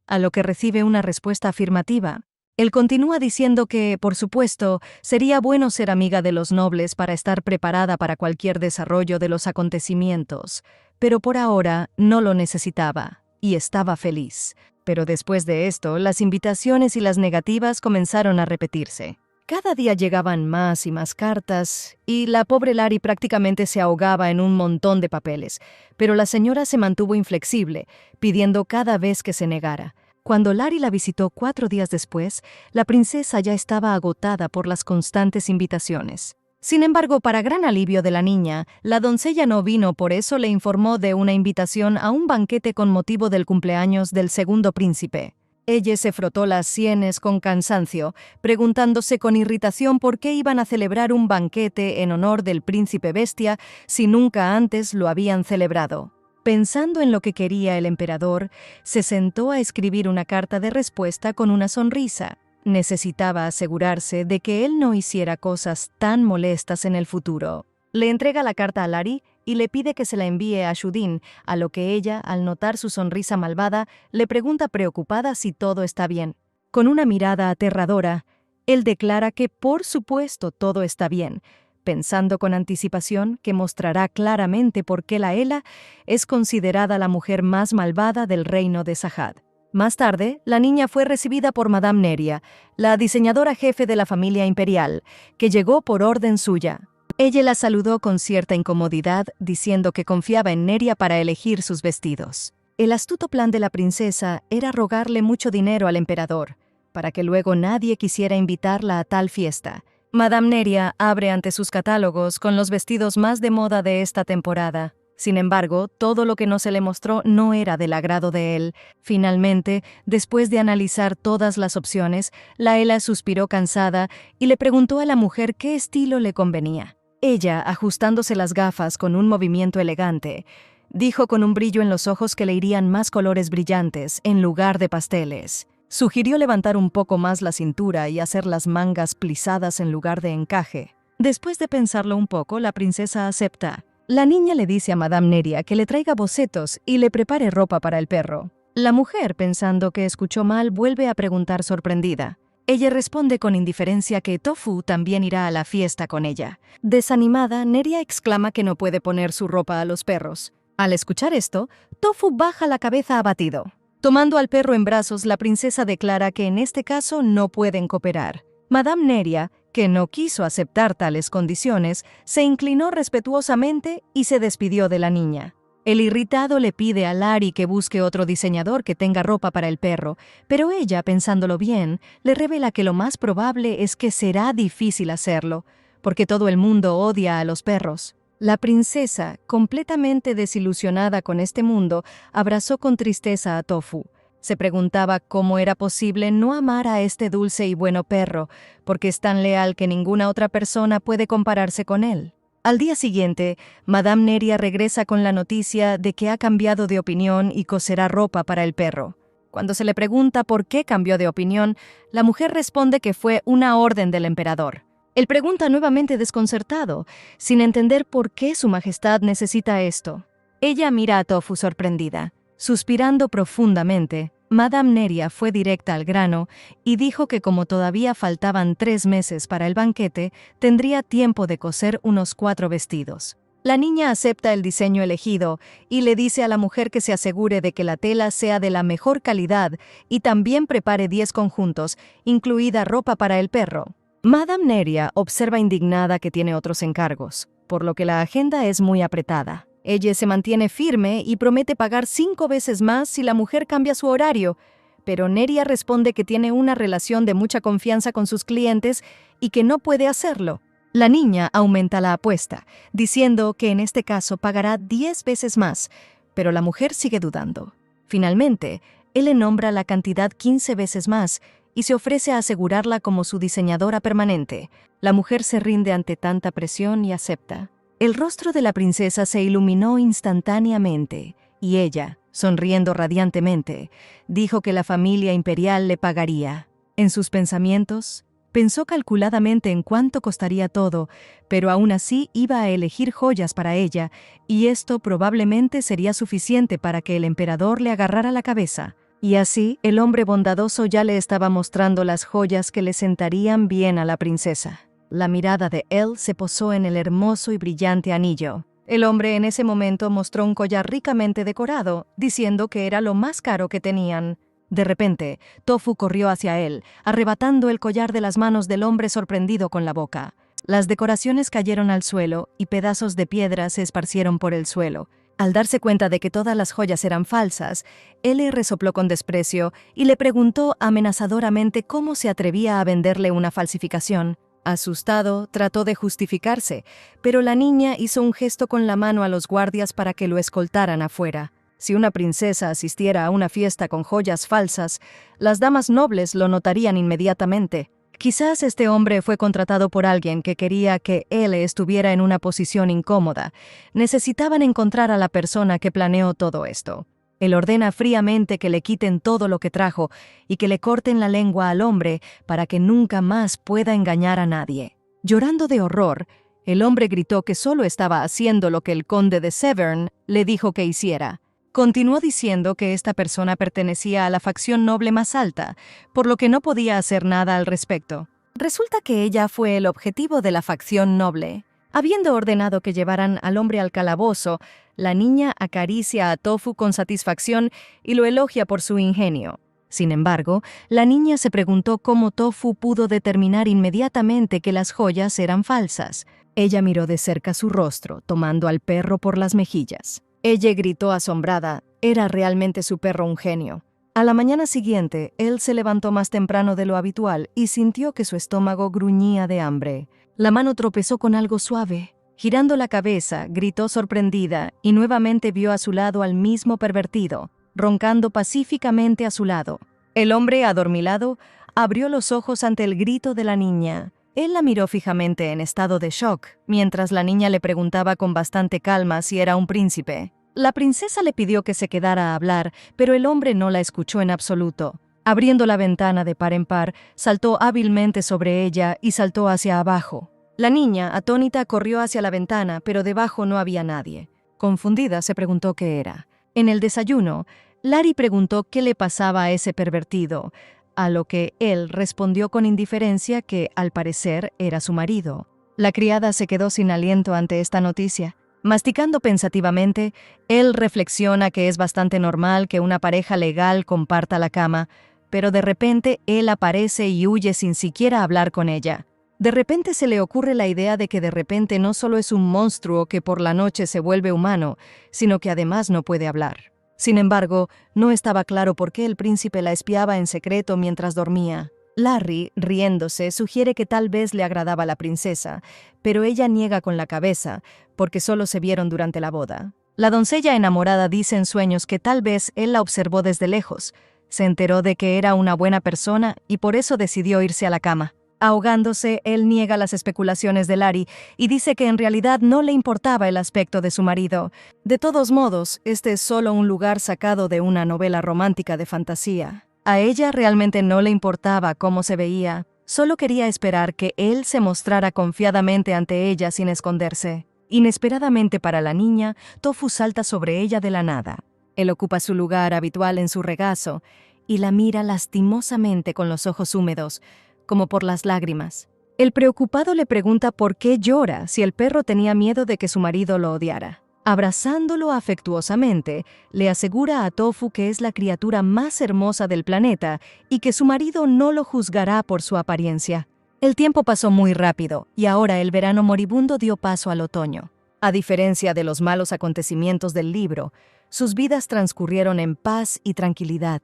a lo que recibe una respuesta afirmativa. Él continúa diciendo que, por supuesto, sería bueno ser amiga de los nobles para estar preparada para cualquier desarrollo de los acontecimientos, pero por ahora no lo necesitaba, y estaba feliz. Pero después de esto, las invitaciones y las negativas comenzaron a repetirse. Cada día llegaban más y más cartas, y la pobre Lari prácticamente se ahogaba en un montón de papeles, pero la señora se mantuvo inflexible, pidiendo cada vez que se negara. Cuando Lari la visitó 4 días después, la princesa ya estaba agotada por las constantes invitaciones. Sin embargo, para gran alivio de la niña, la doncella no vino, por eso le informó de una invitación a un banquete con motivo del cumpleaños del segundo príncipe. Ella se frotó las sienes con cansancio, preguntándose con irritación por qué iban a celebrar un banquete en honor del príncipe bestia si nunca antes lo habían celebrado. Pensando en lo que quería el emperador, se sentó a escribir una carta de respuesta con una sonrisa. Necesitaba asegurarse de que él no hiciera cosas tan molestas en el futuro. Le entrega la carta a Lari y le pide que se la envíe a Shudin, a lo que ella, al notar su sonrisa malvada, le pregunta preocupada si todo está bien. Con una mirada aterradora, él declara que por supuesto todo está bien, pensando con anticipación que mostrará claramente por qué la Ela es considerada la mujer más malvada del reino de Sahad. Más tarde, la niña fue recibida por Madame Neria, la diseñadora jefe de la familia imperial, que llegó por orden suya. Ella la saludó con cierta incomodidad, diciendo que confiaba en Neria para elegir sus vestidos. El astuto plan de la princesa era rogarle mucho dinero al emperador, para que luego nadie quisiera invitarla a tal fiesta. Madame Neria abre ante sus catálogos con los vestidos más de moda de esta temporada. Sin embargo, todo lo que no se le mostró no era del agrado de él. Finalmente, después de analizar todas las opciones, la Ela suspiró cansada y le preguntó a la mujer qué estilo le convenía. Ella, ajustándose las gafas con un movimiento elegante, dijo con un brillo en los ojos que le irían más colores brillantes en lugar de pasteles. Sugirió levantar un poco más la cintura y hacer las mangas plisadas en lugar de encaje. Después de pensarlo un poco, la princesa acepta. La niña le dice a Madame Neria que le traiga bocetos y le prepare ropa para el perro. La mujer, pensando que escuchó mal, vuelve a preguntar sorprendida. Ella responde con indiferencia que Tofu también irá a la fiesta con ella. Desanimada, Neria exclama que no puede poner su ropa a los perros. Al escuchar esto, Tofu baja la cabeza abatido. Tomando al perro en brazos, la princesa declara que en este caso no pueden cooperar. Madame Neria, que no quiso aceptar tales condiciones, se inclinó respetuosamente y se despidió de la niña. El irritado le pide a Lari que busque otro diseñador que tenga ropa para el perro, pero ella, pensándolo bien, le revela que lo más probable es que será difícil hacerlo, porque todo el mundo odia a los perros. La princesa, completamente desilusionada con este mundo, abrazó con tristeza a Tofu. Se preguntaba cómo era posible no amar a este dulce y bueno perro, porque es tan leal que ninguna otra persona puede compararse con él. Al día siguiente, Madame Neria regresa con la noticia de que ha cambiado de opinión y coserá ropa para el perro. Cuando se le pregunta por qué cambió de opinión, la mujer responde que fue una orden del emperador. Él pregunta nuevamente desconcertado, sin entender por qué su majestad necesita esto. Ella mira a Tofu sorprendida. Suspirando profundamente, Madame Neria fue directa al grano y dijo que como todavía faltaban 3 meses para el banquete, tendría tiempo de coser unos 4 vestidos. La niña acepta el diseño elegido y le dice a la mujer que se asegure de que la tela sea de la mejor calidad y también prepare 10 conjuntos, incluida ropa para el perro. Madame Neria observa indignada que tiene otros encargos, por lo que la agenda es muy apretada. Ella se mantiene firme y promete pagar 5 veces más si la mujer cambia su horario, pero Neria responde que tiene una relación de mucha confianza con sus clientes y que no puede hacerlo. La niña aumenta la apuesta, diciendo que en este caso pagará 10 veces más, pero la mujer sigue dudando. Finalmente, él le nombra la cantidad 15 veces más y se ofrece a asegurarla como su diseñadora permanente. La mujer se rinde ante tanta presión y acepta. El rostro de la princesa se iluminó instantáneamente, y ella, sonriendo radiantemente, dijo que la familia imperial le pagaría. En sus pensamientos, pensó calculadamente en cuánto costaría todo, pero aún así iba a elegir joyas para ella, y esto probablemente sería suficiente para que el emperador le agarrara la cabeza. Y así, el hombre bondadoso ya le estaba mostrando las joyas que le sentarían bien a la princesa. La mirada de él se posó en el hermoso y brillante anillo. El hombre en ese momento mostró un collar ricamente decorado, diciendo que era lo más caro que tenían. De repente, Tofu corrió hacia él, arrebatando el collar de las manos del hombre sorprendido con la boca. Las decoraciones cayeron al suelo y pedazos de piedra se esparcieron por el suelo. Al darse cuenta de que todas las joyas eran falsas, él le resopló con desprecio y le preguntó amenazadoramente cómo se atrevía a venderle una falsificación. Asustado, trató de justificarse, pero la niña hizo un gesto con la mano a los guardias para que lo escoltaran afuera. Si una princesa asistiera a una fiesta con joyas falsas, las damas nobles lo notarían inmediatamente. Quizás este hombre fue contratado por alguien que quería que él estuviera en una posición incómoda. Necesitaban encontrar a la persona que planeó todo esto. Él ordena fríamente que le quiten todo lo que trajo y que le corten la lengua al hombre para que nunca más pueda engañar a nadie. Llorando de horror, el hombre gritó que solo estaba haciendo lo que el conde de Severn le dijo que hiciera. Continuó diciendo que esta persona pertenecía a la facción noble más alta, por lo que no podía hacer nada al respecto. Resulta que ella fue el objetivo de la facción noble. Habiendo ordenado que llevaran al hombre al calabozo, la niña acaricia a Tofu con satisfacción y lo elogia por su ingenio. Sin embargo, la niña se preguntó cómo Tofu pudo determinar inmediatamente que las joyas eran falsas. Ella miró de cerca su rostro, tomando al perro por las mejillas. Ella gritó asombrada. Era realmente su perro un genio. A la mañana siguiente, él se levantó más temprano de lo habitual y sintió que su estómago gruñía de hambre. La mano tropezó con algo suave. Girando la cabeza, gritó sorprendida y nuevamente vio a su lado al mismo pervertido, roncando pacíficamente a su lado. El hombre, adormilado, abrió los ojos ante el grito de la niña. Él la miró fijamente en estado de shock, mientras la niña le preguntaba con bastante calma si era un príncipe. La princesa le pidió que se quedara a hablar, pero el hombre no la escuchó en absoluto. Abriendo la ventana de par en par, saltó hábilmente sobre ella y saltó hacia abajo. La niña, atónita, corrió hacia la ventana, pero debajo no había nadie. Confundida, se preguntó qué era. En el desayuno, Larry preguntó qué le pasaba a ese pervertido, a lo que él respondió con indiferencia que, al parecer, era su marido. La criada se quedó sin aliento ante esta noticia. Masticando pensativamente, él reflexiona que es bastante normal que una pareja legal comparta la cama, pero de repente él aparece y huye sin siquiera hablar con ella. De repente se le ocurre la idea de que de repente no solo es un monstruo que por la noche se vuelve humano, sino que además no puede hablar. Sin embargo, no estaba claro por qué el príncipe la espiaba en secreto mientras dormía. Larry, riéndose, sugiere que tal vez le agradaba la princesa, pero ella niega con la cabeza, porque solo se vieron durante la boda. La doncella enamorada dice en sueños que tal vez él la observó desde lejos, se enteró de que era una buena persona y por eso decidió irse a la cama. Ahogándose, él niega las especulaciones de Larry y dice que en realidad no le importaba el aspecto de su marido. De todos modos, este es solo un lugar sacado de una novela romántica de fantasía. A ella realmente no le importaba cómo se veía, solo quería esperar que él se mostrara confiadamente ante ella sin esconderse. Inesperadamente para la niña, Tofu salta sobre ella de la nada. Él ocupa su lugar habitual en su regazo y la mira lastimosamente con los ojos húmedos, como por las lágrimas. El preocupado le pregunta por qué llora si el perro tenía miedo de que su marido lo odiara. Abrazándolo afectuosamente, le asegura a Tofu que es la criatura más hermosa del planeta y que su marido no lo juzgará por su apariencia. El tiempo pasó muy rápido y ahora el verano moribundo dio paso al otoño. A diferencia de los malos acontecimientos del libro, sus vidas transcurrieron en paz y tranquilidad.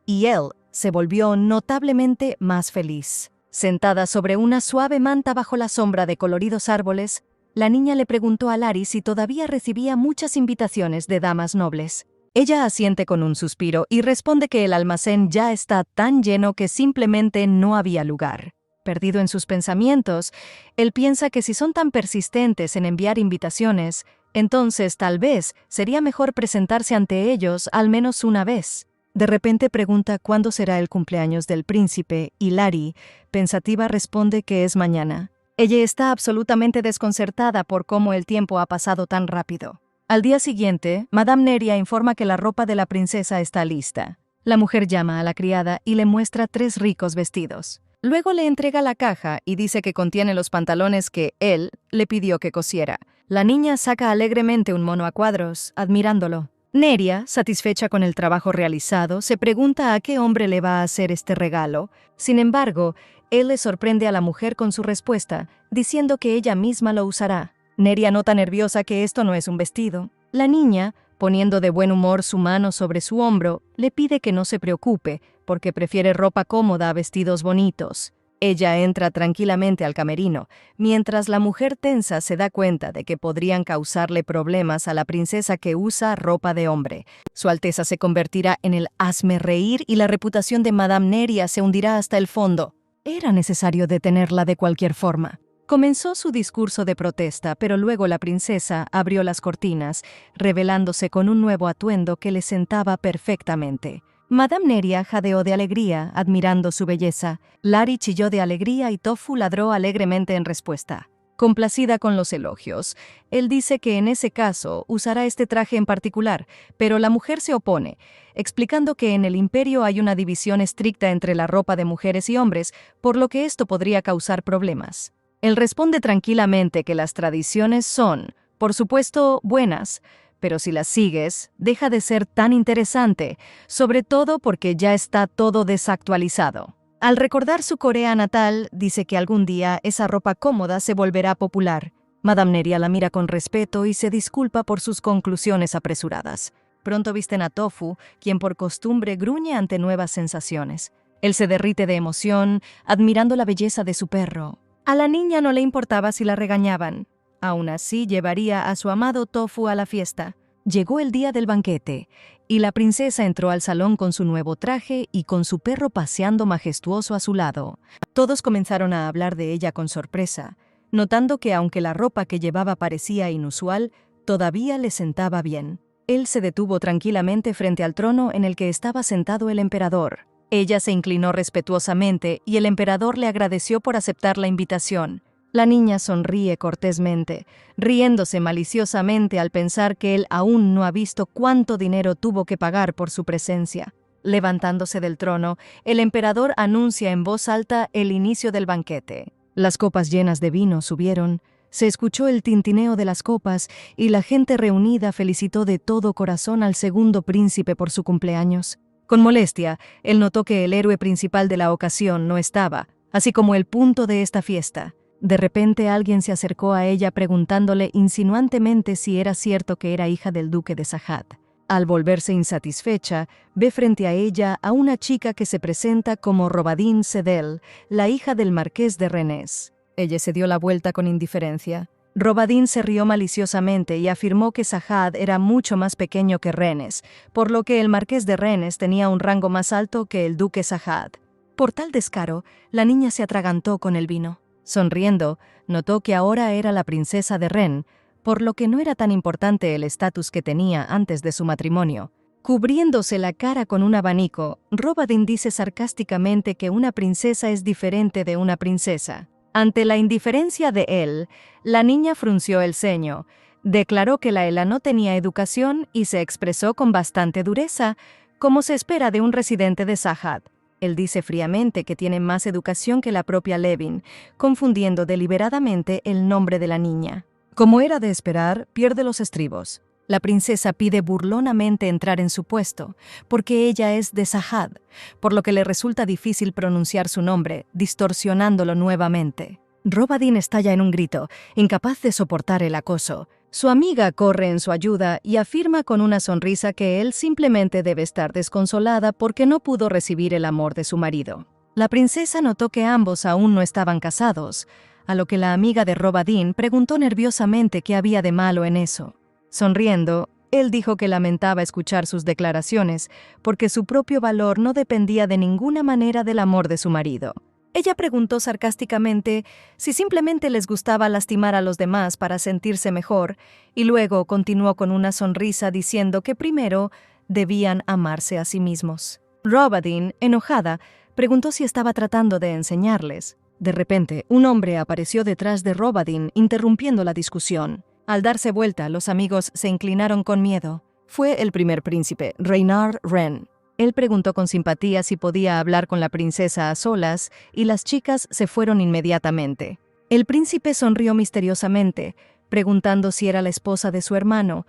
Y él se volvió notablemente más feliz. Sentada sobre una suave manta bajo la sombra de coloridos árboles, la niña le preguntó a Larry si todavía recibía muchas invitaciones de damas nobles. Ella asiente con un suspiro y responde que el almacén ya está tan lleno que simplemente no había lugar. Perdido en sus pensamientos, él piensa que si son tan persistentes en enviar invitaciones, entonces tal vez sería mejor presentarse ante ellos al menos una vez. De repente pregunta cuándo será el cumpleaños del príncipe y Larry, pensativa, responde que es mañana. Ella está absolutamente desconcertada por cómo el tiempo ha pasado tan rápido. Al día siguiente, Madame Neria informa que la ropa de la princesa está lista. La mujer llama a la criada y le muestra 3 ricos vestidos. Luego le entrega la caja y dice que contiene los pantalones que él le pidió que cosiera. La niña saca alegremente un mono a cuadros, admirándolo. Neria, satisfecha con el trabajo realizado, se pregunta a qué hombre le va a hacer este regalo. Sin embargo, él le sorprende a la mujer con su respuesta, diciendo que ella misma lo usará. Neria nota nerviosa que esto no es un vestido. La niña, poniendo de buen humor su mano sobre su hombro, le pide que no se preocupe, porque prefiere ropa cómoda a vestidos bonitos. Ella entra tranquilamente al camerino, mientras la mujer tensa se da cuenta de que podrían causarle problemas a la princesa que usa ropa de hombre. Su Alteza se convertirá en el hazmerreír y la reputación de Madame Neria se hundirá hasta el fondo. Era necesario detenerla de cualquier forma. Comenzó su discurso de protesta, pero luego la princesa abrió las cortinas, revelándose con un nuevo atuendo que le sentaba perfectamente. Madame Neria jadeó de alegría, admirando su belleza. Lari chilló de alegría y Tofu ladró alegremente en respuesta. Complacida con los elogios, él dice que en ese caso usará este traje en particular, pero la mujer se opone, explicando que en el imperio hay una división estricta entre la ropa de mujeres y hombres, por lo que esto podría causar problemas. Él responde tranquilamente que las tradiciones son, por supuesto, buenas, pero si las sigues, deja de ser tan interesante, sobre todo porque ya está todo desactualizado. Al recordar su Corea natal, dice que algún día esa ropa cómoda se volverá popular. Madame Neria la mira con respeto y se disculpa por sus conclusiones apresuradas. Pronto visten a Tofu, quien por costumbre gruñe ante nuevas sensaciones. Él se derrite de emoción, admirando la belleza de su perro. A la niña no le importaba si la regañaban. Aún así, llevaría a su amado Tofu a la fiesta. Llegó el día del banquete, y la princesa entró al salón con su nuevo traje y con su perro paseando majestuoso a su lado. Todos comenzaron a hablar de ella con sorpresa, notando que aunque la ropa que llevaba parecía inusual, todavía le sentaba bien. Él se detuvo tranquilamente frente al trono en el que estaba sentado el emperador. Ella se inclinó respetuosamente y el emperador le agradeció por aceptar la invitación. La niña sonríe cortésmente, riéndose maliciosamente al pensar que él aún no ha visto cuánto dinero tuvo que pagar por su presencia. Levantándose del trono, el emperador anuncia en voz alta el inicio del banquete. Las copas llenas de vino subieron, se escuchó el tintineo de las copas y la gente reunida felicitó de todo corazón al segundo príncipe por su cumpleaños. Con molestia, él notó que el héroe principal de la ocasión no estaba, así como el punto de esta fiesta. De repente alguien se acercó a ella preguntándole insinuantemente si era cierto que era hija del duque de Sahad. Al volverse insatisfecha, ve frente a ella a una chica que se presenta como Robadin Sedel, la hija del marqués de Rennes. Ella se dio la vuelta con indiferencia. Robadin se rió maliciosamente y afirmó que Sahad era mucho más pequeño que Rennes, por lo que el marqués de Rennes tenía un rango más alto que el duque Sahad. Por tal descaro, la niña se atragantó con el vino. Sonriendo, notó que ahora era la princesa de Rennes, por lo que no era tan importante el estatus que tenía antes de su matrimonio. Cubriéndose la cara con un abanico, Robadin dice sarcásticamente que una princesa es diferente de una princesa. Ante la indiferencia de él, la niña frunció el ceño, declaró que la Ela no tenía educación y se expresó con bastante dureza, como se espera de un residente de Sahad. Él dice fríamente que tiene más educación que la propia Levin, confundiendo deliberadamente el nombre de la niña. Como era de esperar, pierde los estribos. La princesa pide burlonamente entrar en su puesto, porque ella es de Sahad, por lo que le resulta difícil pronunciar su nombre, distorsionándolo nuevamente. Robadin estalla en un grito, incapaz de soportar el acoso. Su amiga corre en su ayuda y afirma con una sonrisa que él simplemente debe estar desconsolada porque no pudo recibir el amor de su marido. La princesa notó que ambos aún no estaban casados, a lo que la amiga de Robadin preguntó nerviosamente qué había de malo en eso. Sonriendo, él dijo que lamentaba escuchar sus declaraciones porque su propio valor no dependía de ninguna manera del amor de su marido. Ella preguntó sarcásticamente si simplemente les gustaba lastimar a los demás para sentirse mejor, y luego continuó con una sonrisa diciendo que primero debían amarse a sí mismos. Robadin, enojada, preguntó si estaba tratando de enseñarles. De repente, un hombre apareció detrás de Robadin, interrumpiendo la discusión. Al darse vuelta, los amigos se inclinaron con miedo. Fue el primer príncipe, Reynard Wren. Él preguntó con simpatía si podía hablar con la princesa a solas, y las chicas se fueron inmediatamente. El príncipe sonrió misteriosamente, preguntando si era la esposa de su hermano,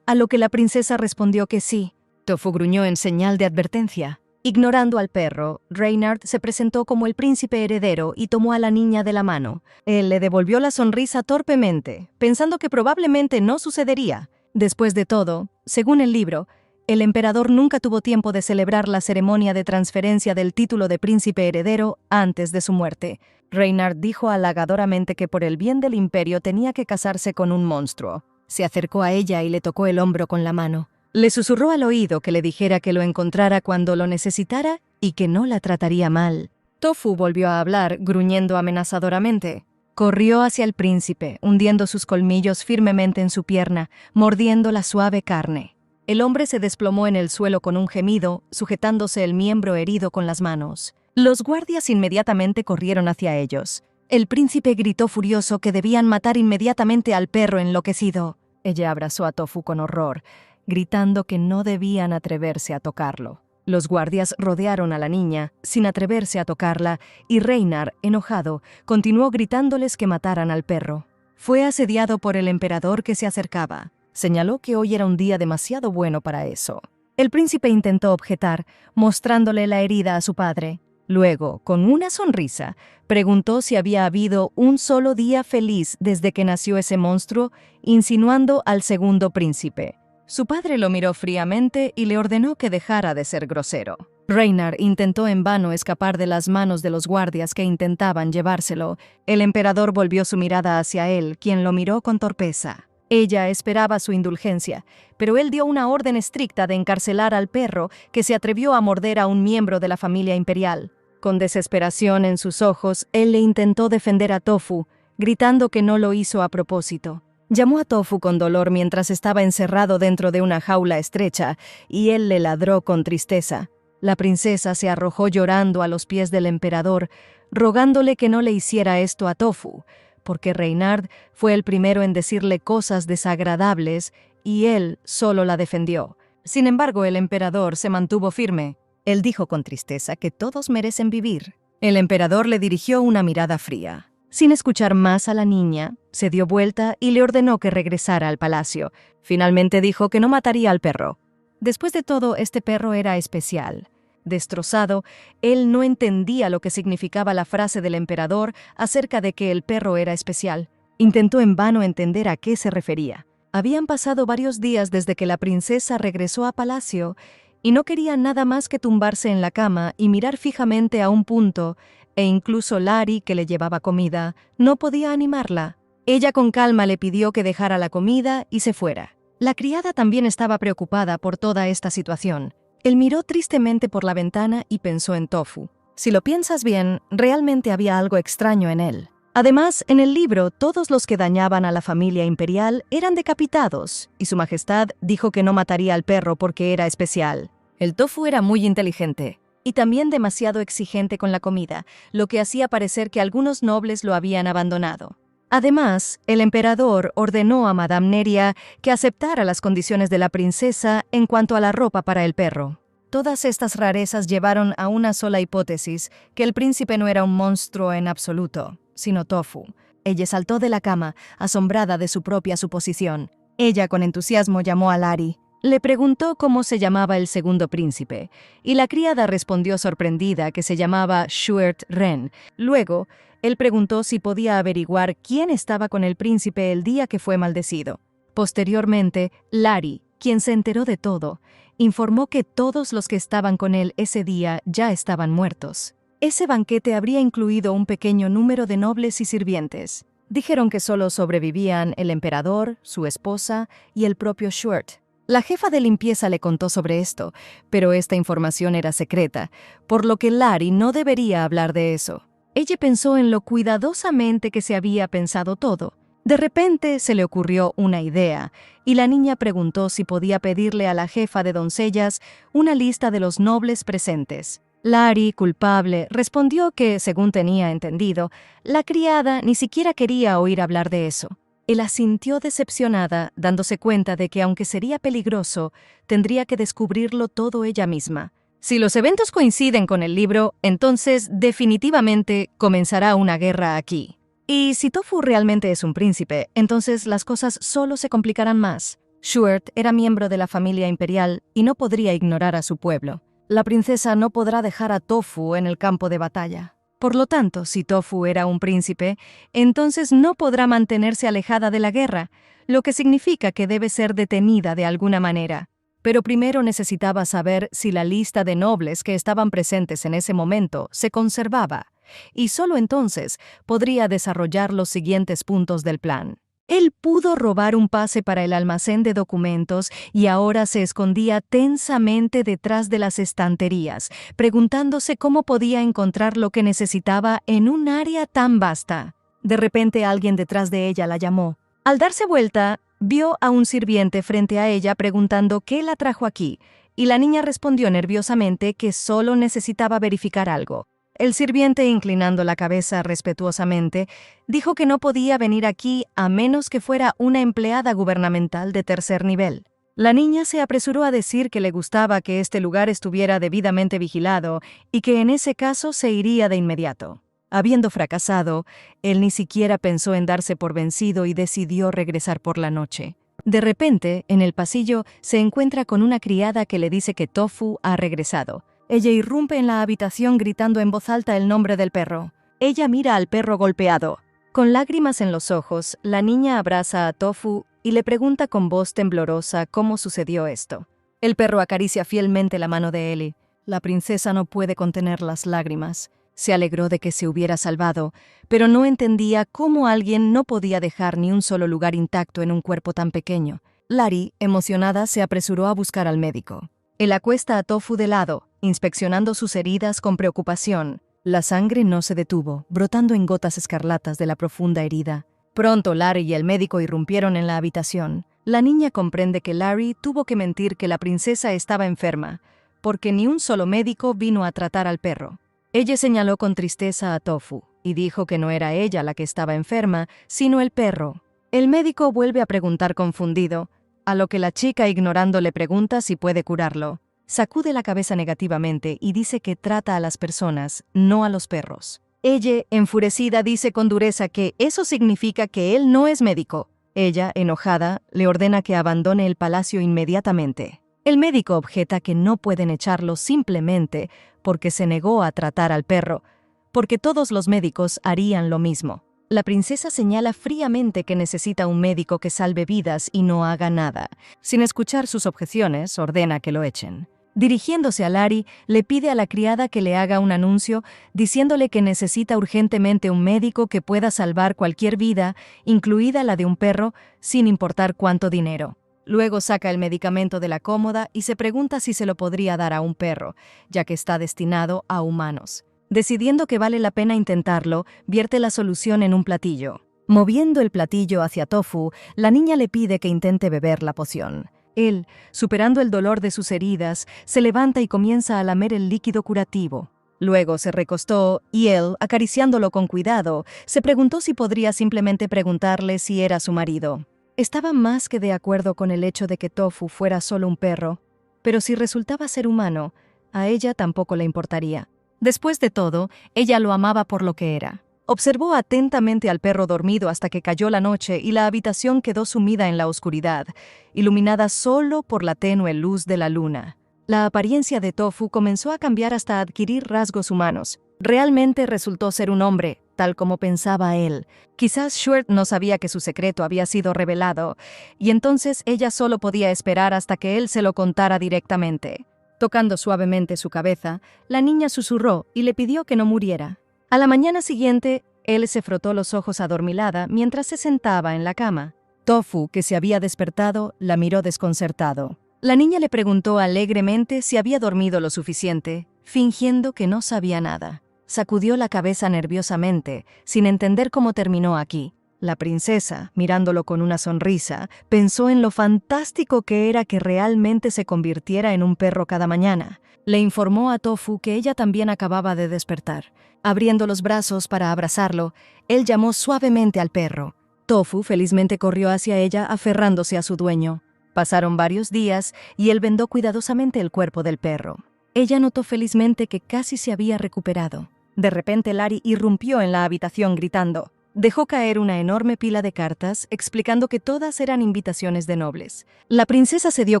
a lo que la princesa respondió que sí. Tofu gruñó en señal de advertencia. Ignorando al perro, Reynard se presentó como el príncipe heredero y tomó a la niña de la mano. Él le devolvió la sonrisa torpemente, pensando que probablemente no sucedería. Después de todo, según el libro, el emperador nunca tuvo tiempo de celebrar la ceremonia de transferencia del título de príncipe heredero antes de su muerte. Reynard dijo halagadoramente que por el bien del imperio tenía que casarse con un monstruo. Se acercó a ella y le tocó el hombro con la mano. Le susurró al oído que le dijera que lo encontrara cuando lo necesitara y que no la trataría mal. Tofu volvió a hablar, gruñendo amenazadoramente. Corrió hacia el príncipe, hundiendo sus colmillos firmemente en su pierna, mordiendo la suave carne. El hombre se desplomó en el suelo con un gemido, sujetándose el miembro herido con las manos. Los guardias inmediatamente corrieron hacia ellos. El príncipe gritó furioso que debían matar inmediatamente al perro enloquecido. Ella abrazó a Tofu con horror, gritando que no debían atreverse a tocarlo. Los guardias rodearon a la niña, sin atreverse a tocarla, y Reynard, enojado, continuó gritándoles que mataran al perro. Fue asediado por el emperador que se acercaba. Señaló que hoy era un día demasiado bueno para eso. El príncipe intentó objetar, mostrándole la herida a su padre. Luego, con una sonrisa, preguntó si había habido un solo día feliz desde que nació ese monstruo, insinuando al segundo príncipe. Su padre lo miró fríamente y le ordenó que dejara de ser grosero. Reynard intentó en vano escapar de las manos de los guardias que intentaban llevárselo. El emperador volvió su mirada hacia él, quien lo miró con torpeza. Ella esperaba su indulgencia, pero él dio una orden estricta de encarcelar al perro que se atrevió a morder a un miembro de la familia imperial. Con desesperación en sus ojos, él le intentó defender a Tofu, gritando que no lo hizo a propósito. Llamó a Tofu con dolor mientras estaba encerrado dentro de una jaula estrecha, y él le ladró con tristeza. La princesa se arrojó llorando a los pies del emperador, rogándole que no le hiciera esto a Tofu, porque Reynard fue el primero en decirle cosas desagradables y él solo la defendió. Sin embargo, el emperador se mantuvo firme. Él dijo con tristeza que todos merecen vivir. El emperador le dirigió una mirada fría. Sin escuchar más a la niña, se dio vuelta y le ordenó que regresara al palacio. Finalmente dijo que no mataría al perro. Después de todo, este perro era especial. Destrozado, él no entendía lo que significaba la frase del emperador acerca de que el perro era especial. Intentó en vano entender a qué se refería. Habían pasado varios días desde que la princesa regresó a palacio y no quería nada más que tumbarse en la cama y mirar fijamente a un punto, e incluso Lari, que le llevaba comida, no podía animarla. Ella con calma le pidió que dejara la comida y se fuera. La criada también estaba preocupada por toda esta situación. Él miró tristemente por la ventana y pensó en Tofu. Si lo piensas bien, realmente había algo extraño en él. Además, en el libro, todos los que dañaban a la familia imperial eran decapitados, y su majestad dijo que no mataría al perro porque era especial. El Tofu era muy inteligente, y también demasiado exigente con la comida, lo que hacía parecer que algunos nobles lo habían abandonado. Además, el emperador ordenó a Madame Neria que aceptara las condiciones de la princesa en cuanto a la ropa para el perro. Todas estas rarezas llevaron a una sola hipótesis, que el príncipe no era un monstruo en absoluto, sino Tofu. Ella saltó de la cama, asombrada de su propia suposición. Ella, con entusiasmo, llamó a Lari. Le preguntó cómo se llamaba el segundo príncipe, y la criada respondió sorprendida que se llamaba Shuert Ren. Luego, él preguntó si podía averiguar quién estaba con el príncipe el día que fue maldecido. Posteriormente, Lari, quien se enteró de todo, informó que todos los que estaban con él ese día ya estaban muertos. Ese banquete habría incluido un pequeño número de nobles y sirvientes. Dijeron que solo sobrevivían el emperador, su esposa y el propio Shuert. La jefa de limpieza le contó sobre esto, pero esta información era secreta, por lo que Lari no debería hablar de eso. Ella pensó en lo cuidadosamente que se había pensado todo. De repente se le ocurrió una idea, y la niña preguntó si podía pedirle a la jefa de doncellas una lista de los nobles presentes. Lari, culpable, respondió que, según tenía entendido, la criada ni siquiera quería oír hablar de eso. Él asintió decepcionada, dándose cuenta de que, aunque sería peligroso, tendría que descubrirlo todo ella misma. Si los eventos coinciden con el libro, entonces definitivamente comenzará una guerra aquí. Y si Tofu realmente es un príncipe, entonces las cosas solo se complicarán más. Stuart era miembro de la familia imperial y no podría ignorar a su pueblo. La princesa no podrá dejar a Tofu en el campo de batalla. Por lo tanto, si Tofu era un príncipe, entonces no podrá mantenerse alejada de la guerra, lo que significa que debe ser detenida de alguna manera. Pero primero necesitaba saber si la lista de nobles que estaban presentes en ese momento se conservaba, y solo entonces podría desarrollar los siguientes puntos del plan. Él pudo robar un pase para el almacén de documentos y ahora se escondía tensamente detrás de las estanterías, preguntándose cómo podía encontrar lo que necesitaba en un área tan vasta. De repente alguien detrás de ella la llamó. Al darse vuelta, vio a un sirviente frente a ella preguntando qué la trajo aquí, y la niña respondió nerviosamente que solo necesitaba verificar algo. El sirviente, inclinando la cabeza respetuosamente, dijo que no podía venir aquí a menos que fuera una empleada gubernamental de tercer nivel. La niña se apresuró a decir que le gustaba que este lugar estuviera debidamente vigilado y que en ese caso se iría de inmediato. Habiendo fracasado, él ni siquiera pensó en darse por vencido y decidió regresar por la noche. De repente, en el pasillo, se encuentra con una criada que le dice que Tofu ha regresado. Ella irrumpe en la habitación gritando en voz alta el nombre del perro. Ella mira al perro golpeado. Con lágrimas en los ojos, la niña abraza a Tofu y le pregunta con voz temblorosa cómo sucedió esto. El perro acaricia fielmente la mano de Ellie. La princesa no puede contener las lágrimas. Se alegró de que se hubiera salvado, pero no entendía cómo alguien no podía dejar ni un solo lugar intacto en un cuerpo tan pequeño. Larry, emocionada, se apresuró a buscar al médico. Él acuesta a Tofu de lado, inspeccionando sus heridas con preocupación. La sangre no se detuvo, brotando en gotas escarlatas de la profunda herida. Pronto Larry y el médico irrumpieron en la habitación. La niña comprende que Larry tuvo que mentir que la princesa estaba enferma, porque ni un solo médico vino a tratar al perro. Ella señaló con tristeza a Tofu y dijo que no era ella la que estaba enferma, sino el perro. El médico vuelve a preguntar confundido, a lo que la chica, ignorando, le pregunta si puede curarlo. Sacude la cabeza negativamente y dice que trata a las personas, no a los perros. Ella, enfurecida, dice con dureza que eso significa que él no es médico. Ella, enojada, le ordena que abandone el palacio inmediatamente. El médico objeta que no pueden echarlo simplemente porque se negó a tratar al perro, porque todos los médicos harían lo mismo. La princesa señala fríamente que necesita un médico que salve vidas y no haga nada. Sin escuchar sus objeciones, ordena que lo echen. Dirigiéndose a Larry, le pide a la criada que le haga un anuncio diciéndole que necesita urgentemente un médico que pueda salvar cualquier vida, incluida la de un perro, sin importar cuánto dinero. Luego saca el medicamento de la cómoda y se pregunta si se lo podría dar a un perro, ya que está destinado a humanos. Decidiendo que vale la pena intentarlo, vierte la solución en un platillo. Moviendo el platillo hacia Tofu, la niña le pide que intente beber la poción. Él, superando el dolor de sus heridas, se levanta y comienza a lamer el líquido curativo. Luego se recostó y él, acariciándolo con cuidado, se preguntó si podría simplemente preguntarle si era su marido. Estaba más que de acuerdo con el hecho de que Tofu fuera solo un perro, pero si resultaba ser humano, a ella tampoco le importaría. Después de todo, ella lo amaba por lo que era. Observó atentamente al perro dormido hasta que cayó la noche y la habitación quedó sumida en la oscuridad, iluminada solo por la tenue luz de la luna. La apariencia de Tofu comenzó a cambiar hasta adquirir rasgos humanos. Realmente resultó ser un hombre, tal como pensaba él. Quizás Stuart no sabía que su secreto había sido revelado, y entonces ella solo podía esperar hasta que él se lo contara directamente. Tocando suavemente su cabeza, la niña susurró y le pidió que no muriera. A la mañana siguiente, él se frotó los ojos adormilada mientras se sentaba en la cama. Tofu, que se había despertado, la miró desconcertado. La niña le preguntó alegremente si había dormido lo suficiente, fingiendo que no sabía nada. Sacudió la cabeza nerviosamente, sin entender cómo terminó aquí. La princesa, mirándolo con una sonrisa, pensó en lo fantástico que era que realmente se convirtiera en un perro cada mañana. Le informó a Tofu que ella también acababa de despertar. Abriendo los brazos para abrazarlo, él llamó suavemente al perro. Tofu felizmente corrió hacia ella aferrándose a su dueño. Pasaron varios días y él vendó cuidadosamente el cuerpo del perro. Ella notó felizmente que casi se había recuperado. De repente Larry irrumpió en la habitación gritando. Dejó caer una enorme pila de cartas, explicando que todas eran invitaciones de nobles. La princesa se dio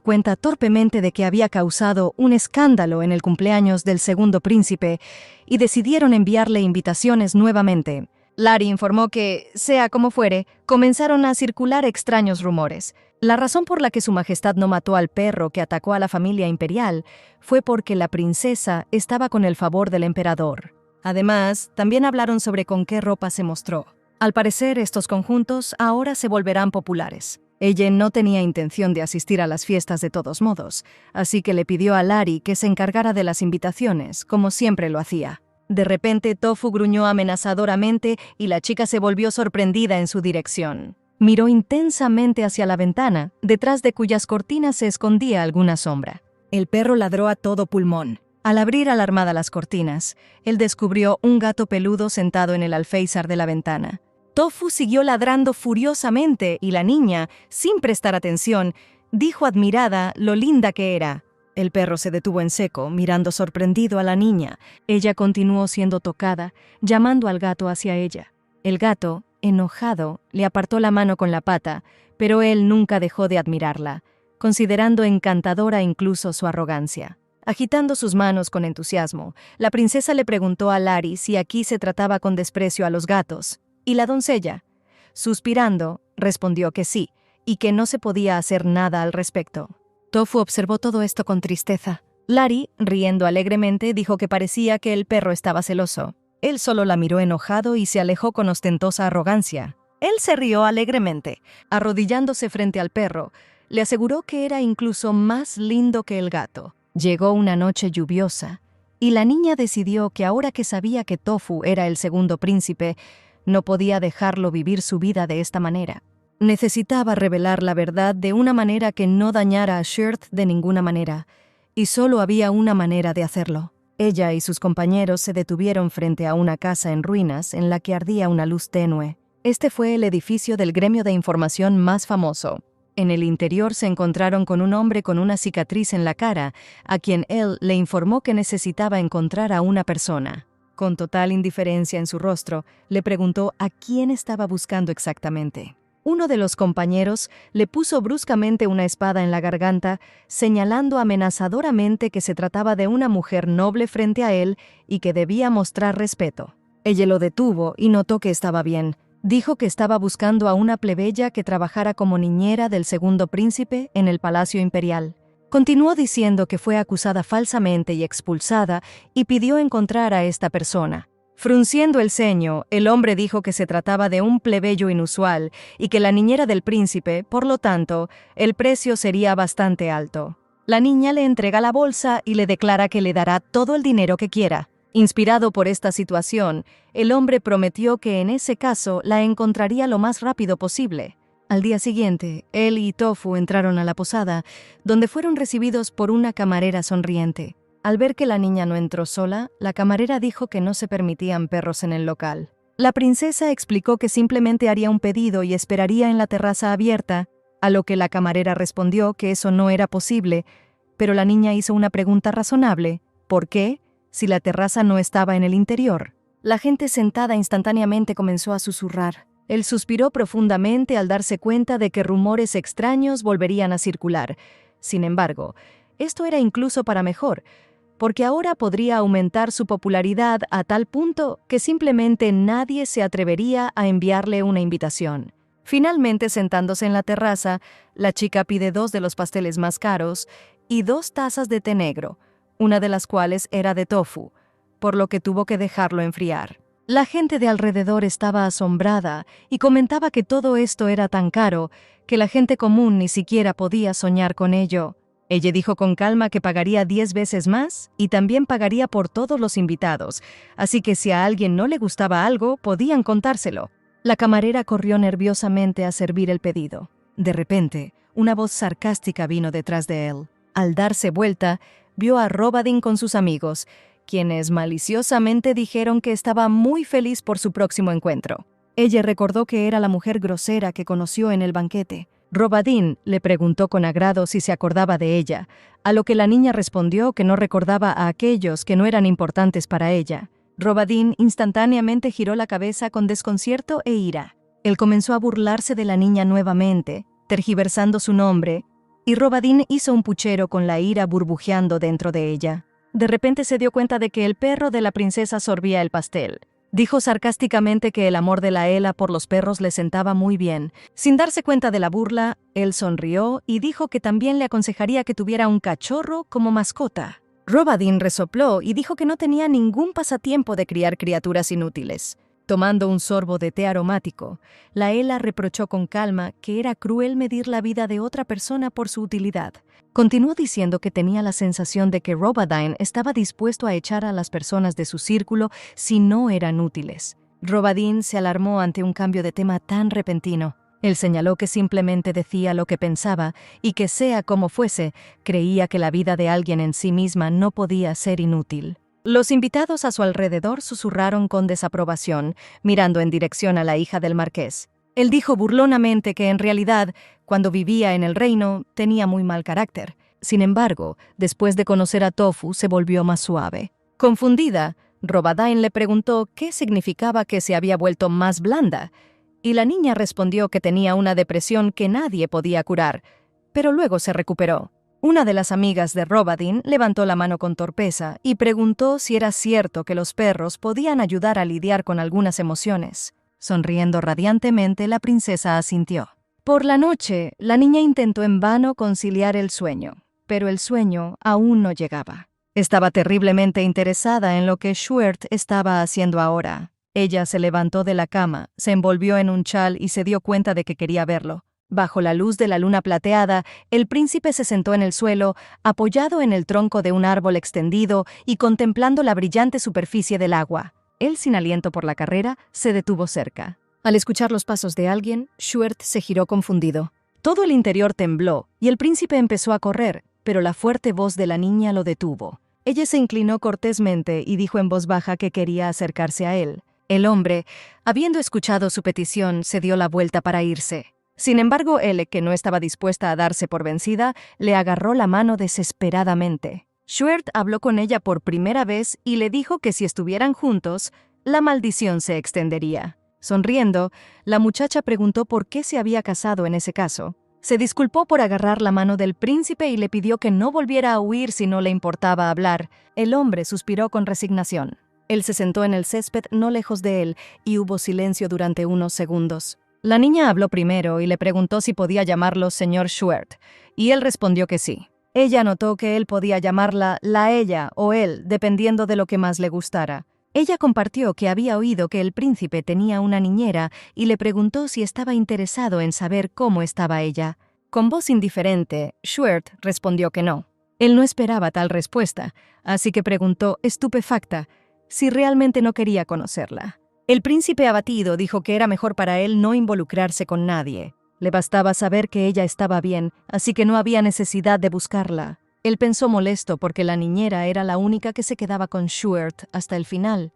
cuenta torpemente de que había causado un escándalo en el cumpleaños del segundo príncipe y decidieron enviarle invitaciones nuevamente. Larry informó que, sea como fuere, comenzaron a circular extraños rumores. La razón por la que su majestad no mató al perro que atacó a la familia imperial fue porque la princesa estaba con el favor del emperador. Además, también hablaron sobre con qué ropa se mostró. Al parecer, estos conjuntos ahora se volverán populares. Ella no tenía intención de asistir a las fiestas de todos modos, así que le pidió a Larry que se encargara de las invitaciones, como siempre lo hacía. De repente, Tofu gruñó amenazadoramente y la chica se volvió sorprendida en su dirección. Miró intensamente hacia la ventana, detrás de cuyas cortinas se escondía alguna sombra. El perro ladró a todo pulmón. Al abrir alarmada las cortinas, él descubrió un gato peludo sentado en el alféizar de la ventana. Tofu siguió ladrando furiosamente y la niña, sin prestar atención, dijo admirada lo linda que era. El perro se detuvo en seco, mirando sorprendido a la niña. Ella continuó siendo tocada, llamando al gato hacia ella. El gato, enojado, le apartó la mano con la pata, pero él nunca dejó de admirarla, considerando encantadora incluso su arrogancia. Agitando sus manos con entusiasmo, la princesa le preguntó a Larry si aquí se trataba con desprecio a los gatos. Y la doncella, suspirando, respondió que sí, y que no se podía hacer nada al respecto. Tofu observó todo esto con tristeza. Larry, riendo alegremente, dijo que parecía que el perro estaba celoso. Él solo la miró enojado y se alejó con ostentosa arrogancia. Él se rió alegremente. Arrodillándose frente al perro, le aseguró que era incluso más lindo que el gato. Llegó una noche lluviosa, y la niña decidió que ahora que sabía que Tofu era el segundo príncipe, no podía dejarlo vivir su vida de esta manera. Necesitaba revelar la verdad de una manera que no dañara a Shirth de ninguna manera, y solo había una manera de hacerlo. Ella y sus compañeros se detuvieron frente a una casa en ruinas en la que ardía una luz tenue. Este fue el edificio del gremio de información más famoso. En el interior se encontraron con un hombre con una cicatriz en la cara, a quien él le informó que necesitaba encontrar a una persona. Con total indiferencia en su rostro, le preguntó a quién estaba buscando exactamente. Uno de los compañeros le puso bruscamente una espada en la garganta, señalando amenazadoramente que se trataba de una mujer noble frente a él y que debía mostrar respeto. Ella lo detuvo y notó que estaba bien. Dijo que estaba buscando a una plebeya que trabajara como niñera del segundo príncipe en el Palacio Imperial. Continuó diciendo que fue acusada falsamente y expulsada y pidió encontrar a esta persona. Frunciendo el ceño, el hombre dijo que se trataba de un plebeyo inusual y que la niñera del príncipe, por lo tanto, el precio sería bastante alto. La niña le entrega la bolsa y le declara que le dará todo el dinero que quiera. Inspirado por esta situación, el hombre prometió que en ese caso la encontraría lo más rápido posible. Al día siguiente, él y Tofu entraron a la posada, donde fueron recibidos por una camarera sonriente. Al ver que la niña no entró sola, la camarera dijo que no se permitían perros en el local. La princesa explicó que simplemente haría un pedido y esperaría en la terraza abierta, a lo que la camarera respondió que eso no era posible, pero la niña hizo una pregunta razonable. ¿Por qué? Si la terraza no estaba en el interior. La gente sentada instantáneamente comenzó a susurrar. Él suspiró profundamente al darse cuenta de que rumores extraños volverían a circular. Sin embargo, esto era incluso para mejor, porque ahora podría aumentar su popularidad a tal punto que simplemente nadie se atrevería a enviarle una invitación. Finalmente, sentándose en la terraza, la chica pide 2 de los pasteles más caros y 2 tazas de té negro, una de las cuales era de tofu, por lo que tuvo que dejarlo enfriar. La gente de alrededor estaba asombrada y comentaba que todo esto era tan caro que la gente común ni siquiera podía soñar con ello. Ella dijo con calma que pagaría 10 veces más y también pagaría por todos los invitados, así que si a alguien no le gustaba algo, podían contárselo. La camarera corrió nerviosamente a servir el pedido. De repente, una voz sarcástica vino detrás de él. Al darse vuelta, vio a Robadin con sus amigos, quienes maliciosamente dijeron que estaba muy feliz por su próximo encuentro. Ella recordó que era la mujer grosera que conoció en el banquete. Robadín le preguntó con agrado si se acordaba de ella, a lo que la niña respondió que no recordaba a aquellos que no eran importantes para ella. Robadín instantáneamente giró la cabeza con desconcierto e ira. Él comenzó a burlarse de la niña nuevamente, tergiversando su nombre, y Robadín hizo un puchero con la ira burbujeando dentro de ella. De repente se dio cuenta de que el perro de la princesa sorbía el pastel. Dijo sarcásticamente que el amor de Laela por los perros le sentaba muy bien. Sin darse cuenta de la burla, él sonrió y dijo que también le aconsejaría que tuviera un cachorro como mascota. Robadín resopló y dijo que no tenía ningún pasatiempo de criar criaturas inútiles. Tomando un sorbo de té aromático, Laela reprochó con calma que era cruel medir la vida de otra persona por su utilidad. Continuó diciendo que tenía la sensación de que Robadín estaba dispuesto a echar a las personas de su círculo si no eran útiles. Robadín se alarmó ante un cambio de tema tan repentino. Él señaló que simplemente decía lo que pensaba y que, sea como fuese, creía que la vida de alguien en sí misma no podía ser inútil. Los invitados a su alrededor susurraron con desaprobación, mirando en dirección a la hija del marqués. Él dijo burlonamente que en realidad, cuando vivía en el reino, tenía muy mal carácter. Sin embargo, después de conocer a Tofu, se volvió más suave. Confundida, Robadín le preguntó qué significaba que se había vuelto más blanda, y la niña respondió que tenía una depresión que nadie podía curar, pero luego se recuperó. Una de las amigas de Robadín levantó la mano con torpeza y preguntó si era cierto que los perros podían ayudar a lidiar con algunas emociones. Sonriendo radiantemente, la princesa asintió. Por la noche, la niña intentó en vano conciliar el sueño, pero el sueño aún no llegaba. Estaba terriblemente interesada en lo que Schwert estaba haciendo ahora. Ella se levantó de la cama, se envolvió en un chal y se dio cuenta de que quería verlo. Bajo la luz de la luna plateada, el príncipe se sentó en el suelo, apoyado en el tronco de un árbol extendido y contemplando la brillante superficie del agua. Él, sin aliento por la carrera, se detuvo cerca. Al escuchar los pasos de alguien, Schwert se giró confundido. Todo el interior tembló y el príncipe empezó a correr, pero la fuerte voz de la niña lo detuvo. Ella se inclinó cortésmente y dijo en voz baja que quería acercarse a él. El hombre, habiendo escuchado su petición, se dio la vuelta para irse. Sin embargo, él, que no estaba dispuesta a darse por vencida, le agarró la mano desesperadamente. Schwert habló con ella por primera vez y le dijo que si estuvieran juntos, la maldición se extendería. Sonriendo, la muchacha preguntó por qué se había casado en ese caso. Se disculpó por agarrar la mano del príncipe y le pidió que no volviera a huir si no le importaba hablar. El hombre suspiró con resignación. Él se sentó en el césped no lejos de él y hubo silencio durante unos segundos. La niña habló primero y le preguntó si podía llamarlo señor Schwert, y él respondió que sí. Ella notó que él podía llamarla ella o él, dependiendo de lo que más le gustara. Ella compartió que había oído que el príncipe tenía una niñera y le preguntó si estaba interesado en saber cómo estaba ella. Con voz indiferente, Schwert respondió que no. Él no esperaba tal respuesta, así que preguntó, estupefacta, si realmente no quería conocerla. El príncipe abatido dijo que era mejor para él no involucrarse con nadie. Le bastaba saber que ella estaba bien, así que no había necesidad de buscarla. Él pensó molesto porque la niñera era la única que se quedaba con Schwert hasta el final,